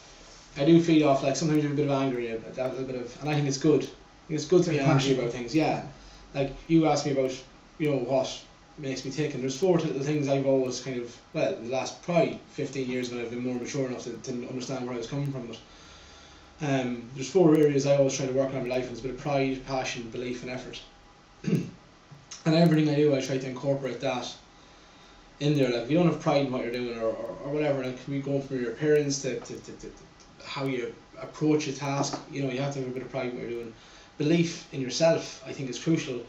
I do feed off, like sometimes you have a bit of anger, and I think it's good. I think it's good to be angry about things. Yeah, like you asked me about, you know, what makes me tick, and there's 4 little things I've always kind of, well, in the last probably 15 years when I've been more mature enough to understand where I was coming from. But there's 4 areas I always try to work on in my life, and it's a bit of pride, passion, belief, and effort. And everything I do, I try to incorporate that in there. Like if you don't have pride in what you're doing or whatever, like we go from your appearance to how you approach a task, you know, you have to have a bit of pride in what you're doing. Belief in yourself, I think, is crucial.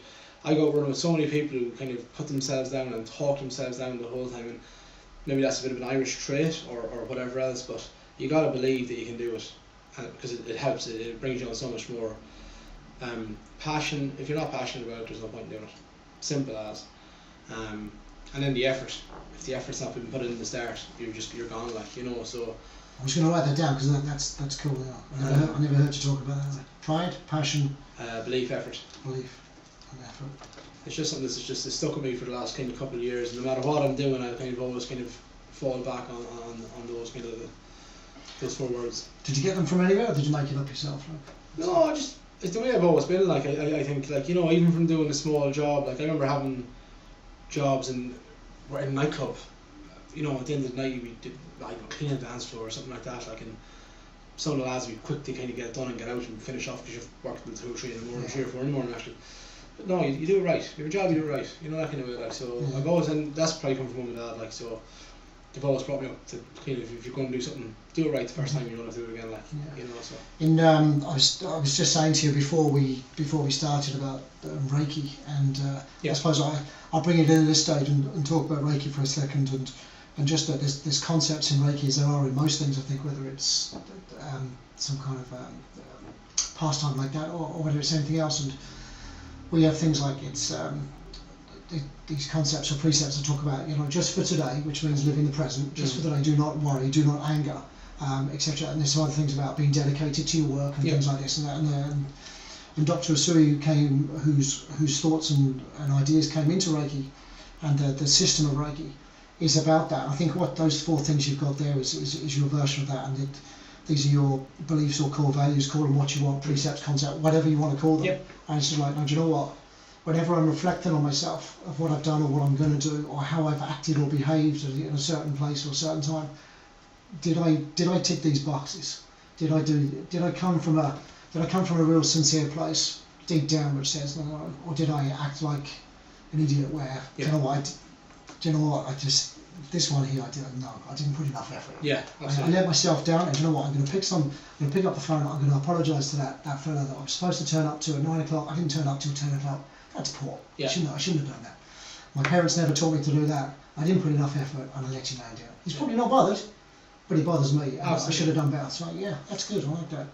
I go running with so many people who kind of put themselves down and talk themselves down the whole time, and maybe that's a bit of an Irish trait or whatever else, but you got to believe that you can do it, because it helps. It brings you on so much more. Passion. If you're not passionate about it, there's no point in doing it. Simple as. And then the effort. If the effort's not been put in the start, you're gone, like, you know. So I was going to write that down because that's cool. Yeah. I never heard you talk about that. Pride, passion, belief, effort. Belief and effort. It's just something that's stuck with me for the last kind of couple of years. No matter what I'm doing, I kind of always kind of fall back on those kind of those 4 words. Did you get them from anywhere, or did you make it up yourself? Like? No, it's the way I've always been. Like I think, like, you know, even from doing a small job, like I remember having jobs in a nightclub. You know, at the end of the night we did like clean a dance floor or something like that. Like, and some of the lads would quickly kind of get it done and get out and finish off because you've worked until 2 or 3 in the morning, 3 or 4 in the morning actually. But no, you do it right. You have a job, you do it right. You know, that kind of way. Like, so I've always, and that's probably come from mum and dad. Like, so they've always brought me up to kind of, if you're going to do something, do it right the first time. You don't have to do it again. Like, you know. So in I was just saying to you before we started about Reiki, and I suppose I'll bring it in at this stage and talk about Reiki for a second, and just that there's concepts in Reiki as there are in most things, I think, whether it's some kind of pastime like that or whether it's anything else. And we have things like these concepts or precepts that talk about, you know, just for today, which means live in the present, just for today, do not worry, do not anger, etc. And there's some other things about being dedicated to your work and things like this and that. And Dr. Usui whose thoughts and ideas came into Reiki, and the system of Reiki is about that. I think what those 4 things you've got there is your version of that, and these are your beliefs or core values. Call them what you want, precepts, concept, whatever you want to call them. Yep. And it's just like, no, do you know what? Whenever I'm reflecting on myself of what I've done or what I'm going to do or how I've acted or behaved in a certain place or a certain time, did I tick these boxes? Did I come from a real sincere place deep down which says no, or did I act like an idiot where, Yeah. do you know what, I just, this one here, I didn't put enough effort. Yeah, I absolutely. let myself down, and do you know what, I'm going to pick up the phone, I'm going to apologise to that fella that I'm supposed to turn up to at 9 o'clock, I didn't turn up till 10 o'clock. That's poor. Yeah. I shouldn't have done that. My parents never taught me to do that. I didn't put enough effort, and I let you down. He's probably not bothered, but he bothers me. I should have done better. So yeah, that's good. I like that.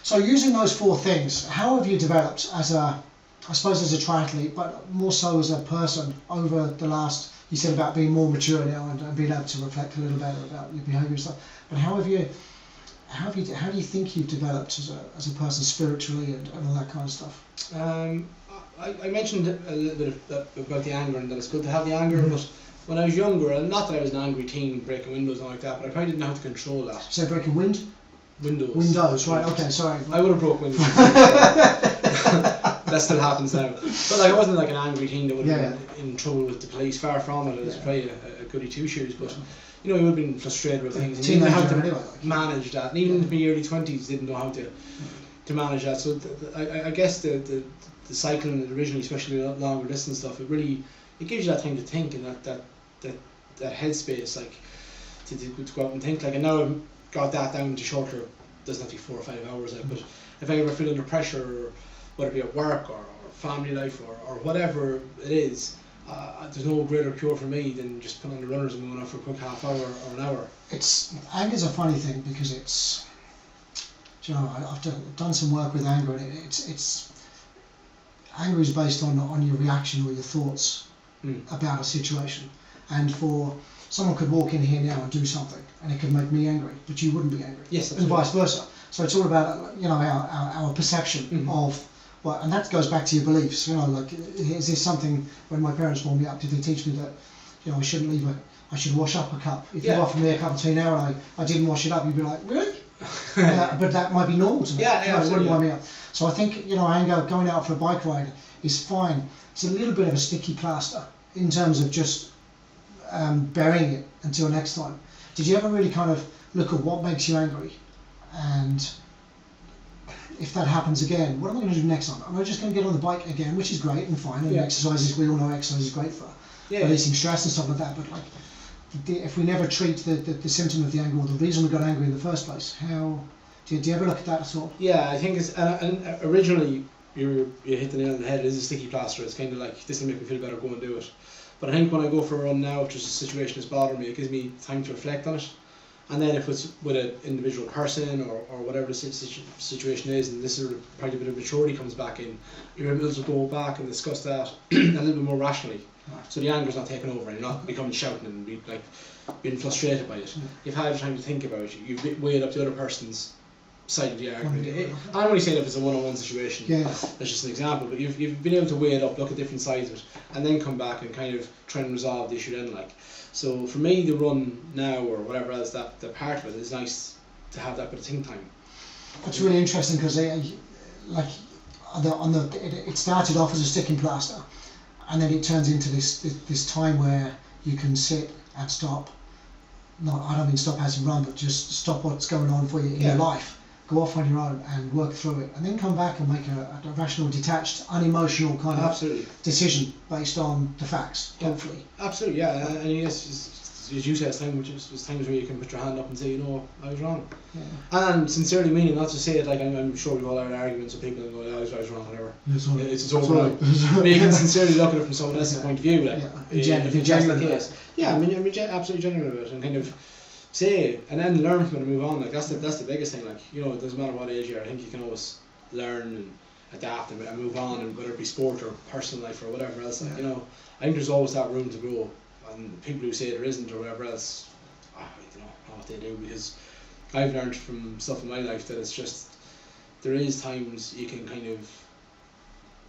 So using those 4 things, how have you developed as a triathlete, but more so as a person over the last? You said about being more mature now and being able to reflect a little better about your behaviour and stuff. But how do you think you've developed as a person spiritually and all that kind of stuff? I mentioned a little bit about the anger, and that it's good to have the anger, but when I was younger, and not that I was an angry teen breaking windows and like that, but I probably didn't know how to control that. So breaking windows, right, okay, sorry. I would have broke windows. That still happens now. But like, I wasn't like an angry teen that would have been in trouble with the police, far from it. I was probably a goody two-shoes, but you know, you would have been frustrated with things. And you didn't know how to manage that. And even in my early 20s, didn't know how to manage that. So I guess the cycling originally, especially the longer distance stuff, it gives you that time to think, and that headspace, like to go out and think. Like, and now I've got that down to shorter. Doesn't have to be 4 or 5 hours. Like, but if I ever feel under pressure, or whether it be at work or family life or whatever it is, there's no greater cure for me than just putting on the runners and going out for a quick half hour or an hour. Anger's a funny thing because it's, you know, I've done some work with anger, and it's anger is based on your reaction or your thoughts about a situation. And for someone could walk in here now and do something, and it could make me angry, but you wouldn't be angry. Yes, and vice versa. So it's all about, you know, our perception of what, and that goes back to your beliefs. You know, like, is this something? When my parents brought me up, did they teach me that, you know, I should wash up a cup? If you offered me a cup of tea now and I didn't wash it up, you'd be like, really? But that might be normal to me. Yeah, it wouldn't wind me up. So I think, you know, anger, going out for a bike ride is fine. It's a little bit of a sticky plaster in terms of just burying it until next time. Did you ever really kind of look at what makes you angry, and if that happens again, what am I going to do next time? Am I just going to get on the bike again, which is great and fine, and exercises, we all know exercise is great for releasing stress and stuff like that, but like, if we never treat the symptom of the anger or the reason we got angry in the first place, how do you ever look at that at all? Yeah, I think it's and originally you hit the nail on the head. It is a sticky plaster. It's kind of like, this will make me feel better, go and do it. But I think when I go for a run now, if there's a situation that's bothering me, it gives me time to reflect on it. And then if it's with an individual person or whatever the situation is, and this is probably a bit of maturity comes back in, you're able to go back and discuss that a little bit more rationally. So the anger's not taking over, and you're not becoming shouting and being frustrated by it. You've had time to think about it. You've weighed up the other person's side of the argument. I'm only saying if it's a one-on-one situation. That's just an example, but you've been able to weigh it up, look at different sides of it, and then come back and kind of try and resolve the issue then. Like, so for me, the run now or whatever else, that the part of it is nice to have that bit of think time. That's really interesting because it started off as a sticking plaster, and then it turns into this time where you can sit and stop. I don't mean stop as in run, but just stop what's going on for you in your life. Go off on your own and work through it, and then come back and make a rational, detached, unemotional kind of decision based on the facts, hopefully. Absolutely, yeah. And yes, as you said, it's times where you can put your hand up and say, you know, I was wrong. And sincerely meaning, not to say it like I'm sure we've all had arguments with people and go, I was wrong, whatever. It's over now. But you can sincerely look at it from someone else's point of view. Like, if genuine. I mean, absolutely genuine about it, and kind of say, and then learn from it and move on. Like, that's the biggest thing. Like, you know, it doesn't matter what age you are. I think you can always learn and adapt and move on, and whether it be sport or personal life or whatever else. Like, you know, I think there's always that room to grow. And people who say there isn't or whatever else, I don't know what they do, because I've learned from stuff in my life that it's just, there is times you can kind of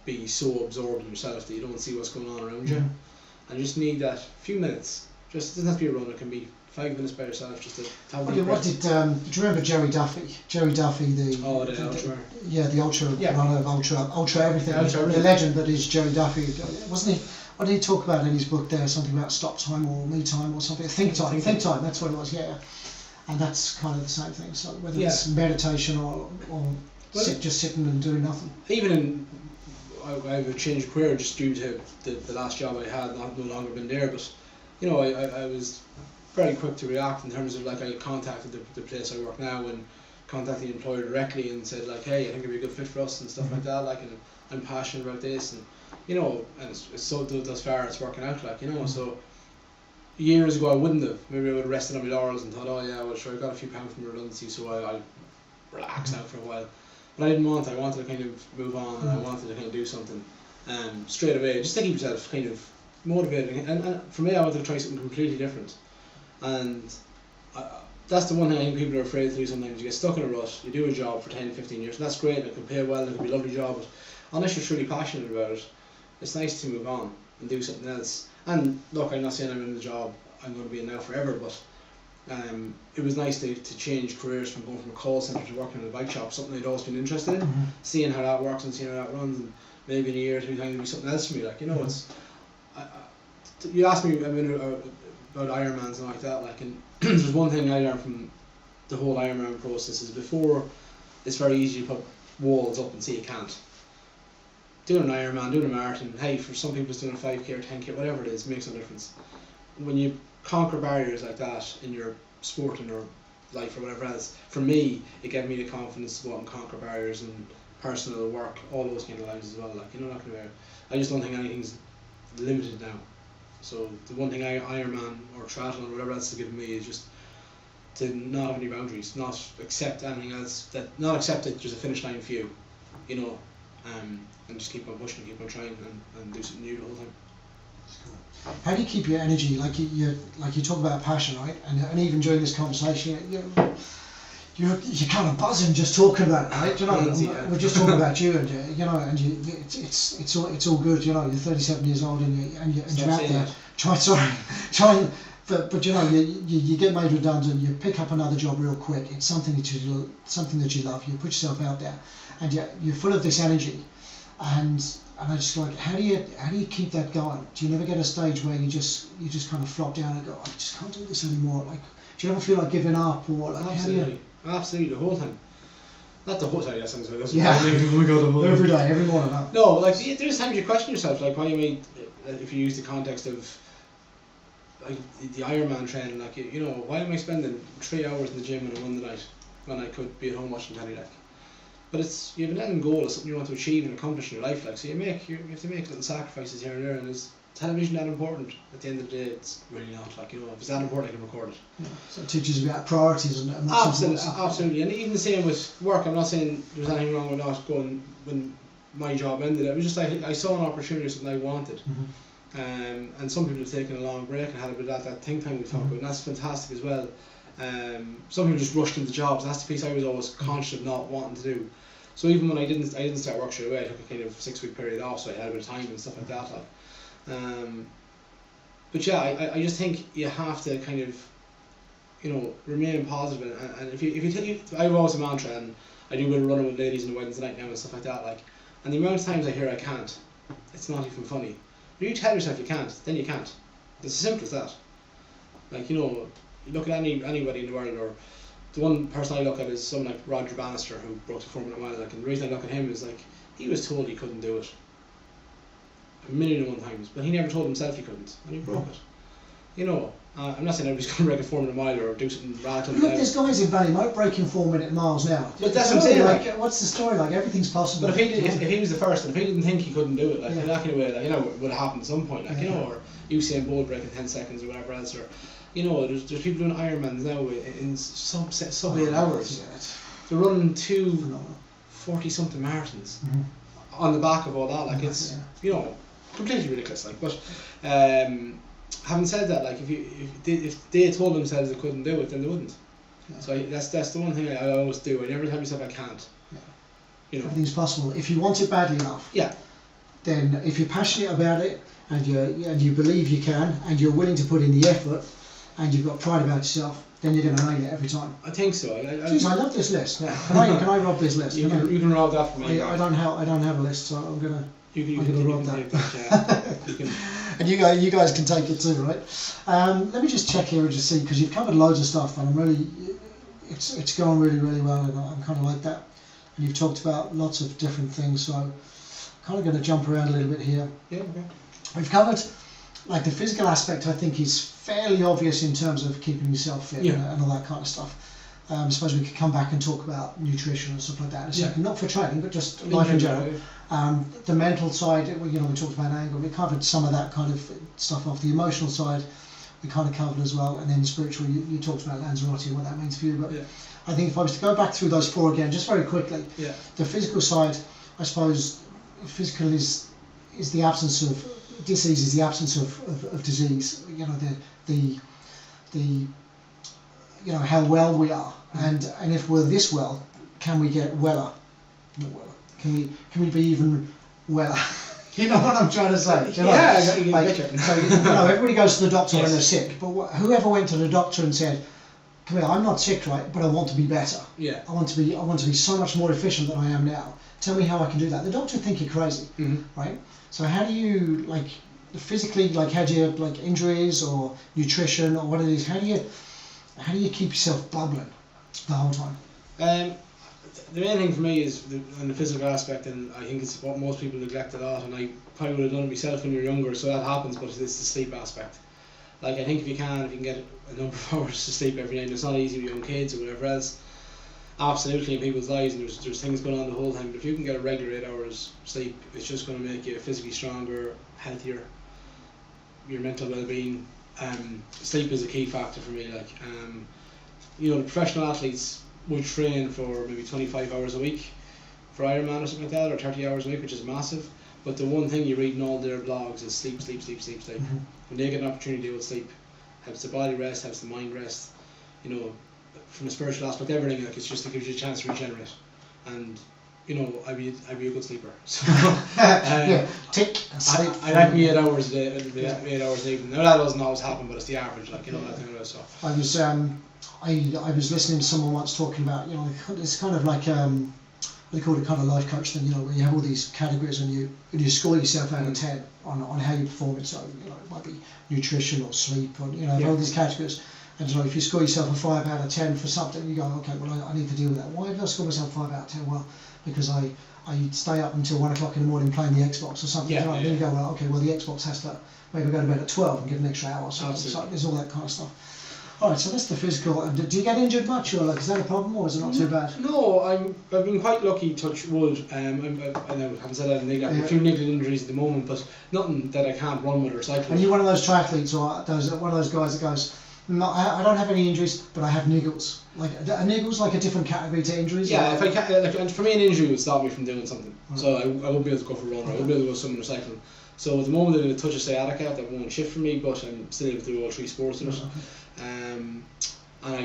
be so absorbed in yourself that you don't see what's going on around you, and you just need that few minutes. Just, it doesn't have to be a run, it can be 5 minutes by yourself, just to have do you remember Jerry Duffy? Jerry Duffy, the ultra. The ultra runner of ultra everything. The legend that is Jerry Duffy. Wasn't he? What did he talk about in his book there? Something about stop time or me time or something. Think time. That's what it was. Yeah. And that's kind of the same thing. So whether it's meditation or just sitting and doing nothing. Even in I have a change of career just due to the last job I had. I've no longer been there, but you know, I was very quick to react in terms of like I contacted the place I work now and contacted the employer directly and said like, hey, I think it'd be a good fit for us and stuff like that. Like, and I'm passionate about this, and you know, and it's so thus far it's working out. Like, you know, so years ago I wouldn't have. Maybe I would have rested on my laurels and thought, oh yeah, well sure, I got a few pounds from redundancy, so I'll relax now for a while. But I didn't want. I wanted to kind of move on, and I wanted to kind of do something straight away, just to keep yourself kind of motivated. And for me, I wanted to try something completely different. And that's the one thing I think people are afraid to do sometimes. You get stuck in a rut, you do a job for 10, 15 years, and that's great, and it can pay well, and it can be a lovely job, but unless you're truly passionate about it, it's nice to move on and do something else. And look, I'm not saying I'm in the job I'm going to be in now forever, but it was nice to change careers from going from a call centre to working in a bike shop, something I'd always been interested in, seeing how that works and seeing how that runs, and maybe in a year or two time it'll be something else for me. Like, you know, it's you asked me about Ironmans and like that, like, and there's one thing I learned from the whole Ironman process is before it's very easy to put walls up and say you can't. Doing an Ironman, doing a marathon, hey, for some people it's doing a 5k or 10k, whatever it is, makes no difference. When you conquer barriers like that in your sport and your life or whatever else, for me, it gave me the confidence to go out and conquer barriers and personal work, all those kind of lines as well. Like, you know, not gonna, I just don't think anything's limited now. So the one thing Ironman or triathlon or whatever else has given me is just to not have any boundaries, not accept anything else, not accept that there's a finish line for you, you know, and just keep on pushing, keep on trying, and do something new the whole time. How do you keep your energy? Like you talk about passion, right? And even during this conversation, you're kind of buzzing just talking about it, right? You know, we're just talking about you, and you know, and it's all good. You know, you're 37 years old, and you're out there trying. But you know, you get made redundant. You pick up another job real quick. It's something that you love. You put yourself out there, and you're full of this energy, and I just like, how do you keep that going? Do you never get a stage where you just kind of flop down and go, I just can't do this anymore? Like, do you ever feel like giving up, or like, Absolutely, the whole time. Not the whole time, that sounds like that's every day, every morning. Huh? No, like there's times you question yourself, like why you made, if you use the context of like the Ironman training, like, you know, why am I spending 3 hours in the gym on a Monday night when I could be at home watching telly, like? But it's, you have an end goal, it's something you want to achieve and accomplish in your life, like, so you have to make little sacrifices here and there, and is television that important? At the end of the day, it's really not. Like, you know, if it's that important, I can record it. Yeah. So it teaches you about priorities and absolutely. And even the same with work. I'm not saying there's anything wrong with not going when my job ended. It was just like I saw an opportunity, something I wanted. And some people have taken a long break and had a bit of that think time we talk about, and that's fantastic as well. Some people just rushed into jobs. That's the piece I was always conscious of not wanting to do. So even when I didn't start work straight away, I took a kind of 6-week period off, so I had a bit of time and stuff like that. Like, but yeah, I just think you have to kind of, you know, remain positive, and if you I have always a mantra, and I do a bit of running with ladies on the Wednesday night now and stuff like that. Like, and the amount of times I hear I can't, it's not even funny. But you tell yourself you can't, then you can't. It's as simple as that. Like, you know, you look at anybody in the world, or the one person I look at is someone like Roger Bannister, who broke the 4-minute mile. Like, and the reason I look at him is like, he was told he couldn't do it 1,000,001 times, but he never told himself he couldn't, and he broke it. You know, I'm not saying everybody's going to break a 4-minute mile or do something radical. Look, there's guys in Ballymote breaking 4-minute miles now. But that's what I'm saying. Like, what's the story? Like, everything's possible. But if he was the first, and if he didn't think he couldn't do it, like, in that kind of way, like, you know, it would have happened at some point, like, you know, or Usain Bolt breaking 10 seconds or whatever else, or, you know, there's people doing Ironmans now in sub 8 hours. They're running 2 40-something marathons on the back of all that. Like, it's, you know, completely ridiculous. Like, but having said that, like, if they told themselves they couldn't do it, then they wouldn't. So that's the one thing I always do. I never tell myself I can't. You know, everything's possible if you want it badly enough. Yeah. Then if you're passionate about it, and you believe you can, and you're willing to put in the effort, and you've got pride about yourself, then you're going to nail it every time. I think so. Jeez, I love this list. Now, can I rob this list? You can rob that for me. I don't have a list, so I'm gonna. You can rob that. And you guys can take it too, right? Let me just check here and just see, because you've covered loads of stuff, and I'm really, it's going really, really well, and I'm kind of like that. And you've talked about lots of different things, so kind of going to jump around a little bit here. Yeah, okay. We've covered, like, the physical aspect. I think is fairly obvious in terms of keeping yourself fit and all that kind of stuff. I suppose we could come back and talk about nutrition and stuff like that in a second. Not for training, but just life in general. The mental side, we talked about anger. We covered some of that kind of stuff off. The emotional side, we kind of covered as well. And then the spiritual, you talked about Lanzarote and what that means for you. But I think if I was to go back through those four again, just very quickly, the physical side, I suppose, physical is the absence of disease, is the absence of disease. The how well we are, and if we're this well, can we get weller? Not weller. Can we be even weller? You know what I'm trying to say? So everybody goes to the doctor when they're sick, but whoever went to the doctor and said, "Come here, I'm not sick, right? But I want to be better. Yeah. I want to be so much more efficient than I am now. Tell me how I can do that." The doctor would think you're crazy, right? So how do you physically, how do you injuries or nutrition or what it is? How do you keep yourself bubbling the whole time? The main thing for me is on the physical aspect, and I think it's what most people neglect a lot, and I probably would have done it myself when you're younger, so that happens, but it's the sleep aspect. I think if you can get a number of hours to sleep every night, and it's not easy with young kids or whatever else, absolutely in people's lives, and there's things going on the whole time, but if you can get a regular 8 hours sleep, it's just going to make you physically stronger, healthier, your mental well-being. Sleep is a key factor for me. The professional athletes would train for maybe 25 hours a week for Ironman or something like that, or 30 hours a week, which is massive. But the one thing you read in all their blogs is sleep. When they get an opportunity, they will sleep. Helps the body rest, helps the mind rest. From a spiritual aspect, everything. It's just it gives you a chance to regenerate. And I'd be a good sleeper. So, tick and sleep. I like me 8 hours a day, 8 hours a evening. Now that doesn't always happen, but it's the average. That thing about so. I was listening to someone once talking about it's kind of like what they call it, kind of life coach thing. Where you have all these categories and you score yourself out of 10 on how you perform it. So it might be nutrition or sleep or all these categories. And if you score yourself a 5 out of 10 for something, you go, okay, well I need to deal with that. Why did I score myself 5 out of 10? Well, because I stay up until 1 o'clock in the morning playing the Xbox or something. Then you go, well, okay, well the Xbox has to maybe go to bed at 12 and get an extra hour or something. So there's all that kind of stuff. All right, so that's the physical. Do you get injured much, or is that a problem, or is it not too bad? No, I've been quite lucky, touch wood. I haven't said that a few niggling injuries at the moment, but nothing that I can't run with or cycle. Are you one of those triathletes, or one of those guys that goes, no, I don't have any injuries, but I have niggles? Like, are niggles like a different category to injuries? Yeah, if I can, for me an injury would stop me from doing something. Right. So I wouldn't be able to go for a run, or I wouldn't be able to go swimming or cycling. So at the moment I'm in a touch of sciatica that won't shift for me, but I'm still able to do all 3 sports in it. And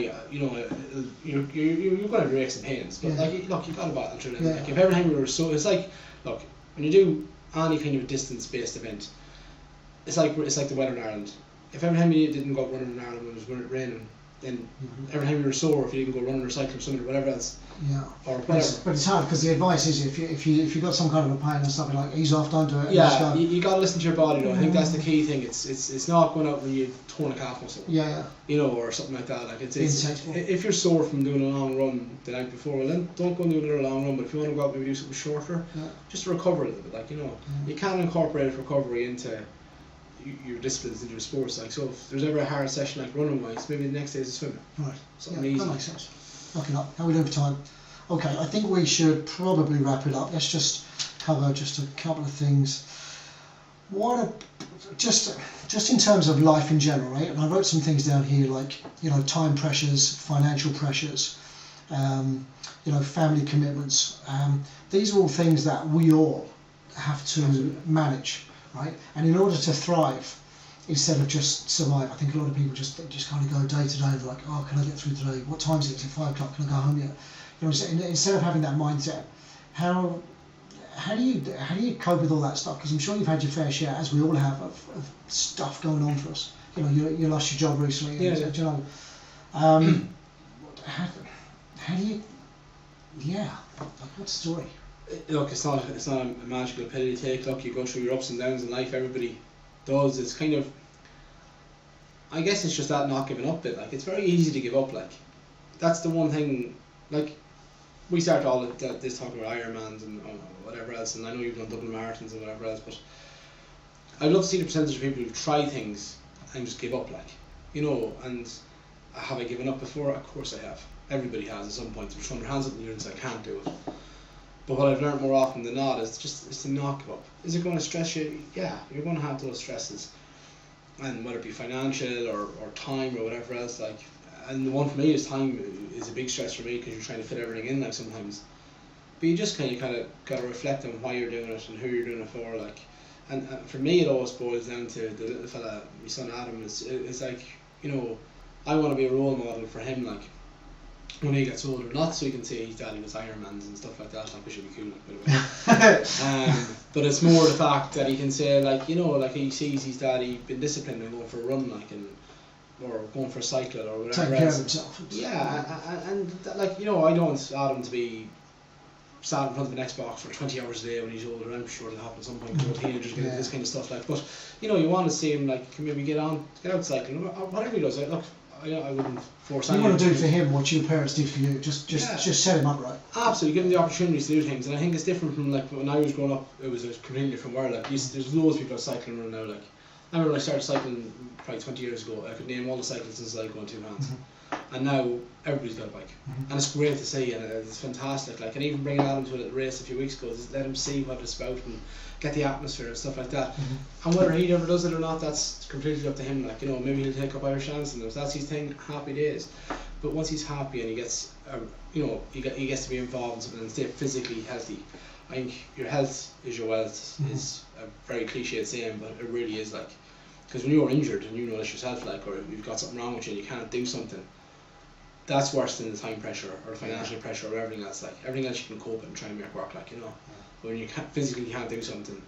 you're going to have your aches and pains, but you got to battle through it. If every time you were it's like, when you do any kind of distance-based event, it's like the weather in Ireland. If every time you didn't go running in Ireland when it was raining, then every time you were sore, if you didn't go running or cycling or swimming or whatever else. Or whatever. But it's hard because the advice is if you got some kind of a pain or something, like ease off, don't do it. Yeah, you got to listen to your body though. I think that's the key thing. It's not going out when you've torn a calf muscle. Or something like that. Like it's if you're sore from doing a long run the night before, well then don't go and do another long run. But if you want to go out and maybe do something shorter, just to recover a little bit. You can incorporate recovery into your disciplines, into your sports. So if there's ever a hard session like running wise, maybe the next day is swimming. Right. Something easy. That makes sense. Okay, how are we doing for time? Okay, I think we should probably wrap it up. Let's just cover just a couple of things. Just in terms of life in general, right? And I wrote some things down here like time pressures, financial pressures, family commitments. These are all things that we all have to manage, right? And in order to thrive, instead of just survive, I think a lot of people just kind of go day to day. They're like, oh, can I get through today? What time is it? It's 5 o'clock. Can I go home yet? Instead of having that mindset, how do you cope with all that stuff? Because I'm sure you've had your fair share, as we all have, of stuff going on for us. You lost your job recently. How do you? What's the story? Look, it's not a magical pill you take. Look, you go through your ups and downs in life. Everybody does. It's kind of, I guess it's just that not giving up bit. It's very easy to give up. That's the one thing. we started all this talking about Ironmans and whatever else, and I know you've done Dublin Marathons and whatever else, but I'd love to see the percentage of people who try things and just give up, like, you know. And have I given up before? Of course I have. Everybody has at some point. They're throwing their hands up in the air and say, I can't do it. But what I've learned more often than not is to not give up. Is it going to stress you? Yeah, you're going to have those stresses, and whether it be financial or time or whatever else, like. And the one for me is time is a big stress for me, because you're trying to fit everything in, like, sometimes. But you just kind of got to reflect on why you're doing it and who you're doing it for, like. And for me, it always boils down to the little fella, my son Adam. It's like, you know, I want to be a role model for him, like, when he gets older. Not so he can say his daddy was Ironmans and stuff like that, like, which would be cool, like, by the way. But it's more the fact that he can say, like, you know, like, he sees his daddy been disciplined and going for a run, like, and or going for a cycle or whatever. Taking care of himself. Yeah, and like, you know, I don't want Adam to be sat in front of an Xbox for 20 hours a day when he's older. I'm sure it'll happen at some point. Teenagers get into this kind of stuff, like. But you know, you want to see him, like, can maybe get out cycling, whatever he does. Like, look, I wouldn't force. You want to do for him what your parents did for you. Just set him up right. Absolutely, give him the opportunity to do things, and I think it's different from, like, when I was growing up. It was a completely different world. Like, there's loads of people cycling around now. Like, I remember when I started cycling probably 20 years ago, I could name all the cyclists in Sligo on two hands. And now everybody's got a bike. And it's great to see, and it's fantastic. Like, and even bringing Adam to a little race a few weeks ago, just let him see what it's about and get the atmosphere and stuff like that. And whether he ever does it or not, that's completely up to him. Like, you know, maybe he'll take up Irish dancing, if that's his thing, happy days. But once he's happy and he gets, you know, he gets to be involved in something and stay physically healthy. I think your health is your wealth is a very cliched saying, but it really is, like. Because when you're injured and you know this yourself, like, or you've got something wrong with you and you can't do something, that's worse than the time pressure or the financial pressure or everything else. Like, everything else you can cope with and try and make work, like, you know. But when you physically can't do something,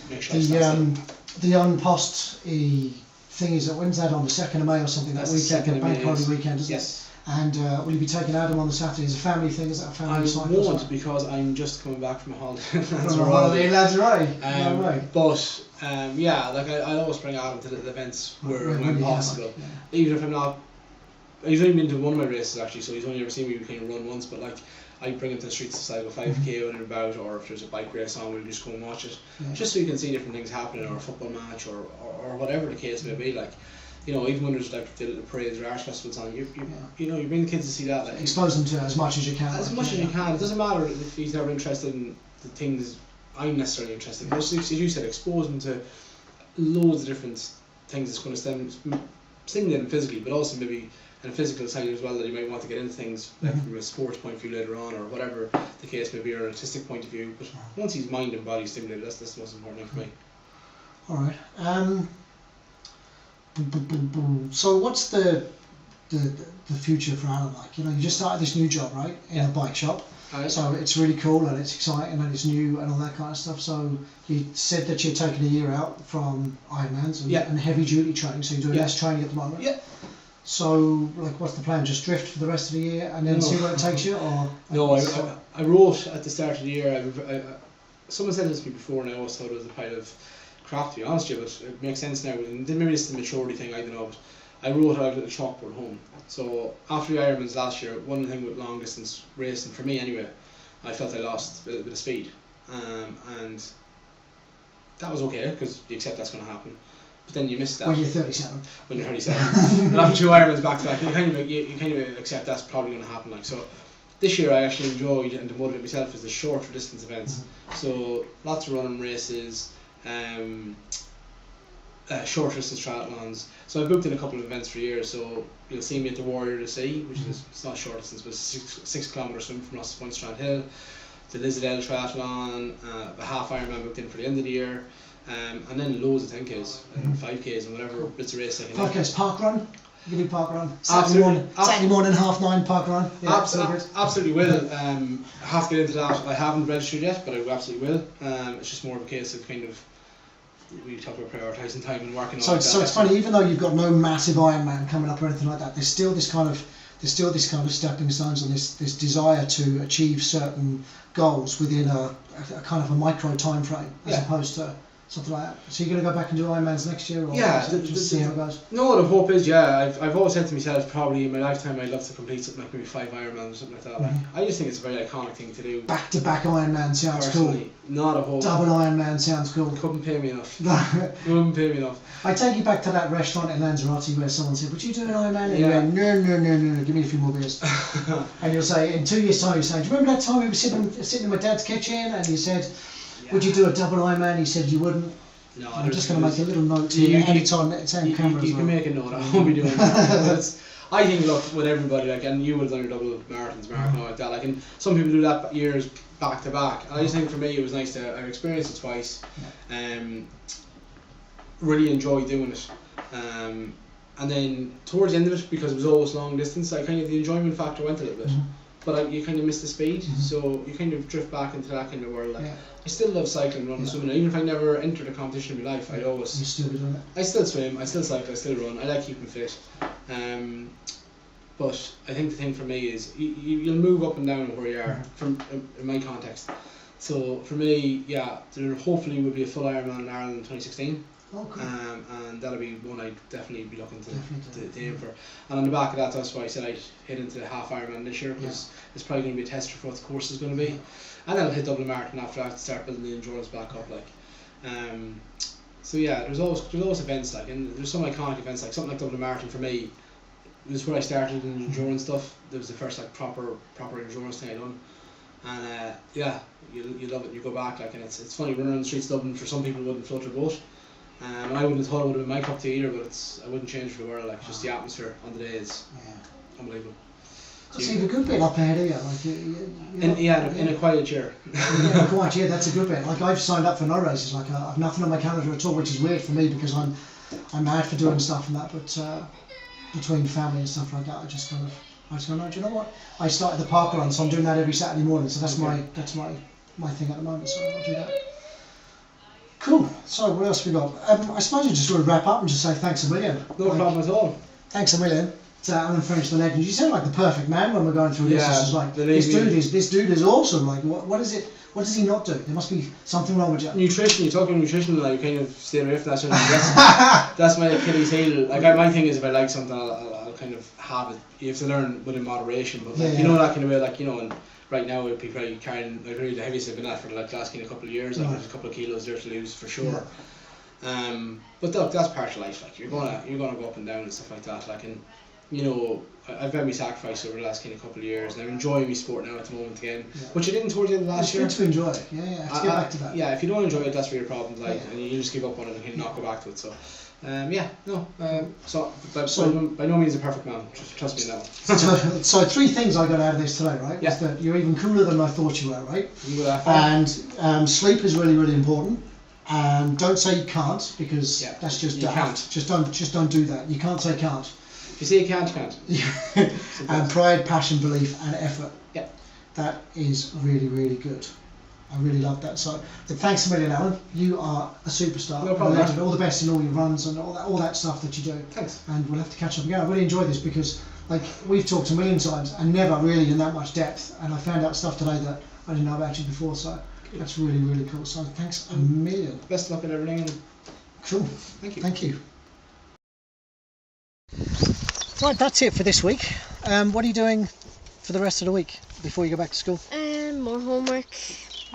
make sure the unpost thing is that when's that on, the 2nd of May or something? That weekend, the bank holiday weekend, isn't it? And will you be taking Adam on the Saturday? Is it a family thing? Is that a family cycle? I won't, because I'm just coming back from a holiday. From a holiday in Lanzarote. No way. But yeah, like, I always bring Adam to little events when possible. Yeah. Even if I'm not. He's only been to one of my races, actually, so he's only ever seen me kind of run once. But, like, I bring him to the streets of Sligo 5k when I'm about, or if there's a bike race on, we'll just go and watch it, just so you can see different things happening, or a football match, or whatever the case may be. Like, you know, even when there's, like, the little parades or arts festivals on, you know, you bring the kids to see that. Like, expose them to as much as you can. As much as you can. It doesn't matter if he's never interested in the things I'm necessarily interested in. Just, as you said, expose them to loads of different things that's going to stimulate them physically, but also maybe in a physical side as well, that you might want to get into things, like, from a sports point of view later on, or whatever the case may be, or an artistic point of view. But once he's mind and body stimulated, that's the most important thing for me. Alright. So what's the future for Alan like? You know, you just started this new job, right, in a bike shop. So it's really cool and it's exciting and it's new and all that kind of stuff. So you said that you're taking a year out from Ironmans and heavy duty training, so you're doing less training at the moment. Yeah. So, like, what's the plan? Just drift for the rest of the year and then see where it takes you, or? No, I wrote at the start of the year. Someone said this to me before, and I always thought it was a pile of crap, to be honest with you. But it makes sense now. And maybe it's the maturity thing. I don't know. But I wrote out a little chalkboard home. So after the Ironmans last year, one thing with long distance racing, for me anyway, I felt I lost a little bit of speed, and that was okay, because you accept that's going to happen. But then you miss that. When you're 37. When you're 37. And after 2 Ironmans back to back, you kind of accept that's probably going to happen. Like, so this year I actually enjoyed and to motivate myself is the shorter distance events. So lots of running races, short distance triathlons. So I booked in a couple of events for years. So you'll see me at the Warrior to Sea, which is, it's not short distance, but it's a 6 kilometre swim from Ross Point Strand Hill. The Lizardale triathlon, the half Ironman booked in for the end of the year. And then loads of 10Ks and 5Ks and whatever bits of race I can. Podcast parkrun. You can do parkrun. Saturday morning, 9:30 parkrun. Yeah, absolutely will. I have to get into that. I haven't registered yet, but I absolutely will. It's just more of a case of kind of, we talk about prioritising time and working. So it's funny, even though you've got no massive Ironman coming up or anything like that, there's still this kind of stepping stones and this desire to achieve certain goals within a kind of a micro time frame, as opposed to something like that. So you're going to go back and do Ironmans next year, or Yeah, just see how it goes? No, the hope is, yeah, I've always said to myself, probably in my lifetime I'd love to complete something like maybe 5 Ironmans or something like that. Like, I just think it's a very iconic thing to do. Back-to-back Ironman sounds cool. Personally, not a whole. Double Ironman sounds cool. Couldn't pay me enough. Couldn't pay me enough. I take you back to that restaurant in Lanzarote where someone said, "Would you do an Ironman?" And you went, no, give me a few more beers. And you'll say, in 2 years' time, you say, "Do you remember that time we were sitting in my dad's kitchen and you said, would you do a double Ironman?" He said you wouldn't. No, I'm just going to make a little note to you and it's on camera. You can make a note. I won't be doing that. I think, look, with everybody, like, and you would have done your double marathon like that, like, and some people do that years back to back. And I just think for me it was nice to, I've experienced it twice. Really enjoyed doing it. And then towards the end of it, because it was always long distance, I kind of, the enjoyment factor went a little bit. But you kind of miss the speed, so you kind of drift back into that kind of world. Like, I still love cycling, running, swimming. Even if I never entered a competition in my life, I'd always. You still be doing it? I still swim, I still cycle, I still run. I like keeping fit. But I think the thing for me is you'll move up and down where you are from in my context. So for me, yeah, there hopefully will be a full Ironman in Ireland in 2016. Oh, cool. And that'll be one I'd definitely be looking to aim for. And on the back of that, that's why I said I'd hit into the half Ironman this year, because it's probably going to be a tester for what the course is going to be. And then I'll hit Dublin Marathon after that to start building the endurance back up. Like, so yeah, there's always events like, and there's some iconic events like something like Dublin Marathon for me. It was where I started in endurance stuff. It was the first like proper endurance thing I done. And yeah, you love it. You go back like, and it's funny running on the streets of Dublin. For some people, it wouldn't float their boat. I wouldn't have thought it would have been my cup of tea either, but I wouldn't change for the world. Like, just the atmosphere on the day is unbelievable. So you've a good bit up ahead of you, like in a quiet chair. Yeah, quiet. Yeah, that's a good bit. Like, I've signed up for no races. Like, I've nothing on my calendar at all, which is weird for me because I'm mad for doing stuff and that. But between family and stuff like that, I just go, no, do you know what? I started the parkrun, so I'm doing that every Saturday morning. So that's my thing at the moment. So I'll do that. Cool. So what else have we got? I suppose you just want to wrap up and just say thanks a million. No problem at all. Thanks a million to Alan French the legend. You sound like the perfect man when we're going through this. This is like this dude is awesome. Like what is it? What does he not do? There must be something wrong with you. Nutrition. You're talking nutrition, like, kind of stay away from that sort of thing. That's my Achilles heel. Like, my thing is, if I like something, I'll kind of have it. You have to learn within moderation, but like, you know, that kind of way, like, you know, and right now I'd be probably carrying like really the heaviest I've been at for like last kind of couple of years. Like, there's a couple of kilos there to lose for sure. But look, that's part of life. Like, you're gonna go up and down and stuff like that. Like, and you know, I've made me sacrifice over the last kind of couple of years, and I'm enjoying my sport now at the moment again, which I didn't towards the end of last year. It's good to enjoy it. Yeah. Let's get back to that. Yeah, if you don't enjoy it, that's where your problem. Like, and you just give up on it and kind of not go back to it. So. So by no means a perfect man. Just trust me on that one. So 3 things I got out of this today, right? Yeah. Is that you're even cooler than I thought you were, right? And sleep is really, really important. And don't say you can't, because that's just daft. Just don't do that. You can't say can't. If you say you can't, you can't. And pride, passion, belief, and effort. Yeah. That is really, really good. I really love that. So, thanks a million, Alan. You are a superstar. No problem. All the best in all your runs and all that stuff that you do. Thanks. And we'll have to catch up again. I really enjoyed this because, like, we've talked a million times and never really in that much depth. And I found out stuff today that I didn't know about you before. So that's really, really cool. So thanks a million. Best of luck with everything. Cool. Thank you. Thank you. Right, that's it for this week. What are you doing for the rest of the week before you go back to school? More homework,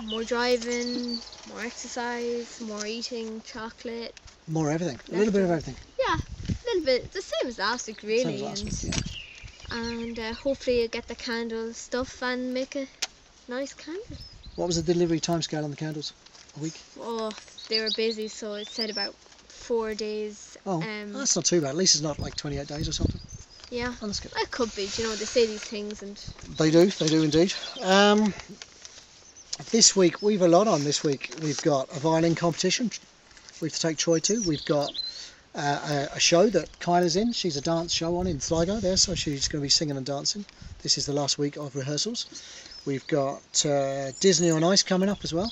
more driving, more exercise, more eating, chocolate. More everything. A little bit of everything. Yeah, a little bit. The same as last week, really. Same as last week, yeah. And hopefully get the candle stuff and make a nice candle. What was the delivery timescale on the candles? A week? Oh, they were busy, so it said about 4 days. Oh, that's not too bad. At least it's not like 28 days or something. Yeah, oh, that's good. It could be. You know, they say these things and... They do indeed. This week, we've a lot on this week. We've got a violin competition we have to take Troy to. We've got a show that Kyla's in. She's a dance show on in Sligo there, so she's going to be singing and dancing. This is the last week of rehearsals. We've got Disney on Ice coming up as well.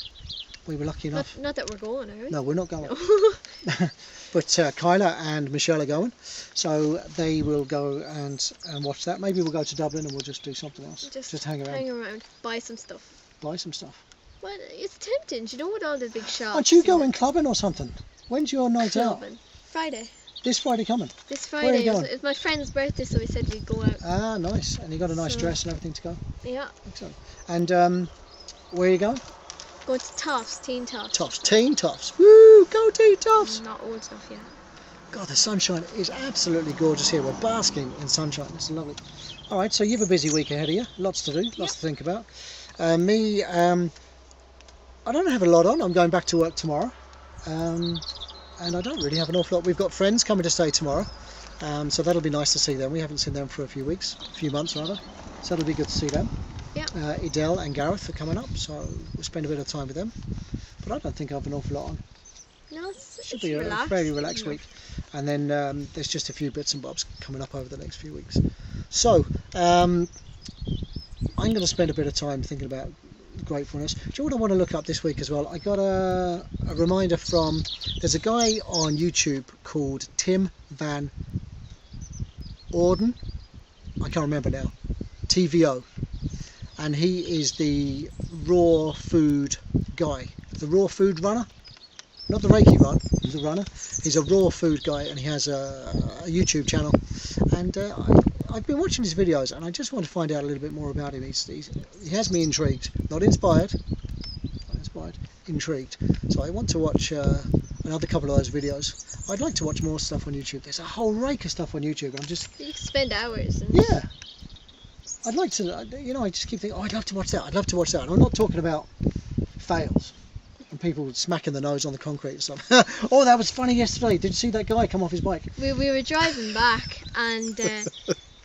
We were lucky enough. Not that we're going, are we? No, we're not going. No. But Kyla and Michelle are going, so they will go and watch that. Maybe we'll go to Dublin and we'll just do something else. Just hang around. Hang around, buy some stuff. Buy some stuff. Well, it's tempting, you know, with all the big shops. Aren't you going clubbing or something? When's your night out? Friday. This Friday coming? This Where are you Friday. going? It's my friend's birthday, so we said we'd go out. Ah, nice. And you got a nice So- dress and everything to go? Yeah. Excellent. And where are you going? Going to Toffs, Teen Toffs. Toffs. Teen Toffs. Woo! Go Teen Toffs! I'm not old enough yet. God, the sunshine is absolutely gorgeous here. We're basking in sunshine. It's lovely. All right, so you have a busy week ahead of you. Lots to do, lots to think about. Me, I don't have a lot on. I'm going back to work tomorrow. And I don't really have an awful lot. We've got friends coming to stay tomorrow. So that'll be nice to see them. We haven't seen them for a few months rather. So it'll be good to see them. Yeah. Edel and Gareth are coming up, so we'll spend a bit of time with them. But I don't think I have an awful lot on. No, Should it's be a relaxed. fairly relaxed week. And then there's just a few bits and bobs coming up over the next few weeks. So I'm going to spend a bit of time thinking about gratefulness. Do you know what I want to look up this week as well? I got a reminder from, there's a guy on YouTube called Tim Van Orden. I can't remember now. TVO. And he is the raw food guy. The raw food runner. Not the Reiki run, the runner. He's a raw food guy and he has a YouTube channel. And I've been watching his videos and I just want to find out a little bit more about him. He has me intrigued. Not inspired. Intrigued. So I want to watch another couple of those videos. I'd like to watch more stuff on YouTube. There's a whole rake of stuff on YouTube. You can spend hours. And Yeah. I'd like to, you know, I just keep thinking, oh, I'd love to watch that. And I'm not talking about fails and people smacking the nose on the concrete and stuff. Oh, that was funny yesterday. Did you see that guy come off his bike? We were driving back and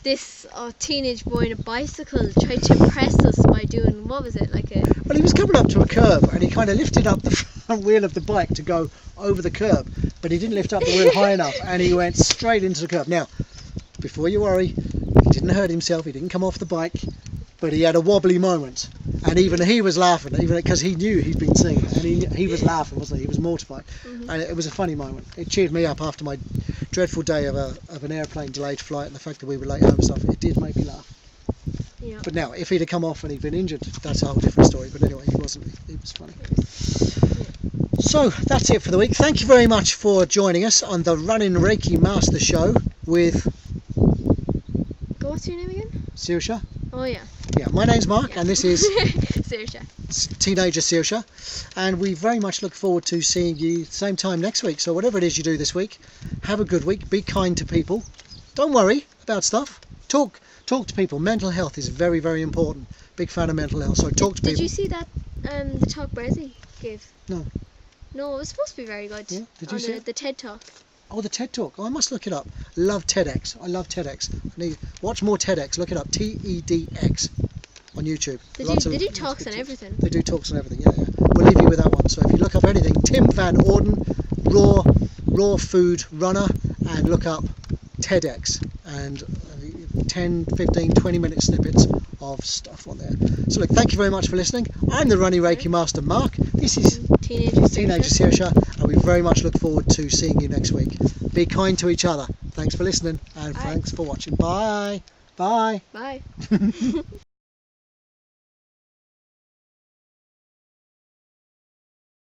this teenage boy on a bicycle tried to impress us by doing, what was it, Well, he was coming up to a curb and he kind of lifted up the front wheel of the bike to go over the curb, but he didn't lift up the wheel high enough and he went straight into the curb. Now, before you worry, he didn't hurt himself, he didn't come off the bike, but he had a wobbly moment. And even he was laughing, even because he knew he'd been seen, and he was laughing, wasn't he? He was mortified. Mm-hmm. And it was a funny moment. It cheered me up after my dreadful day of an airplane delayed flight and the fact that we were late home and stuff. It did make me laugh. Yeah. But now, if he'd have come off and he'd been injured, that's a whole different story. But anyway, he wasn't. It was funny. So that's it for the week. Thank you very much for joining us on the Running Reiki Master Show with What's your name again? Saoirse. Oh yeah. Yeah, my name's Mark, and this is Saoirse. Teenager Saoirse, and we very much look forward to seeing you same time next week. So whatever it is you do this week, have a good week. Be kind to people. Don't worry about stuff. Talk to people. Mental health is very, very important. Big fan of mental health. So talk to people. Did you see that the talk Brezzy gave? No. No, it was supposed to be very good. Yeah, did you see it? The TED Talk. Oh, the TED Talk. Oh, I must look it up. Love TEDx. I love TEDx. Watch more TEDx. Look it up. TEDx on YouTube. They do talks on everything. They do talks on everything. Yeah. We'll leave you with that one. So if you look up anything, Tim Van Orden, raw food runner, and look up TEDx and 10, 15, 20 minute snippets of stuff on there. So look, thank you very much for listening. I'm the Running Reiki Master Mark. This is Teenager Saoirse, and we very much look forward to seeing you next week. Be kind to each other. Thanks for listening and thanks for watching. Bye. Bye. Bye.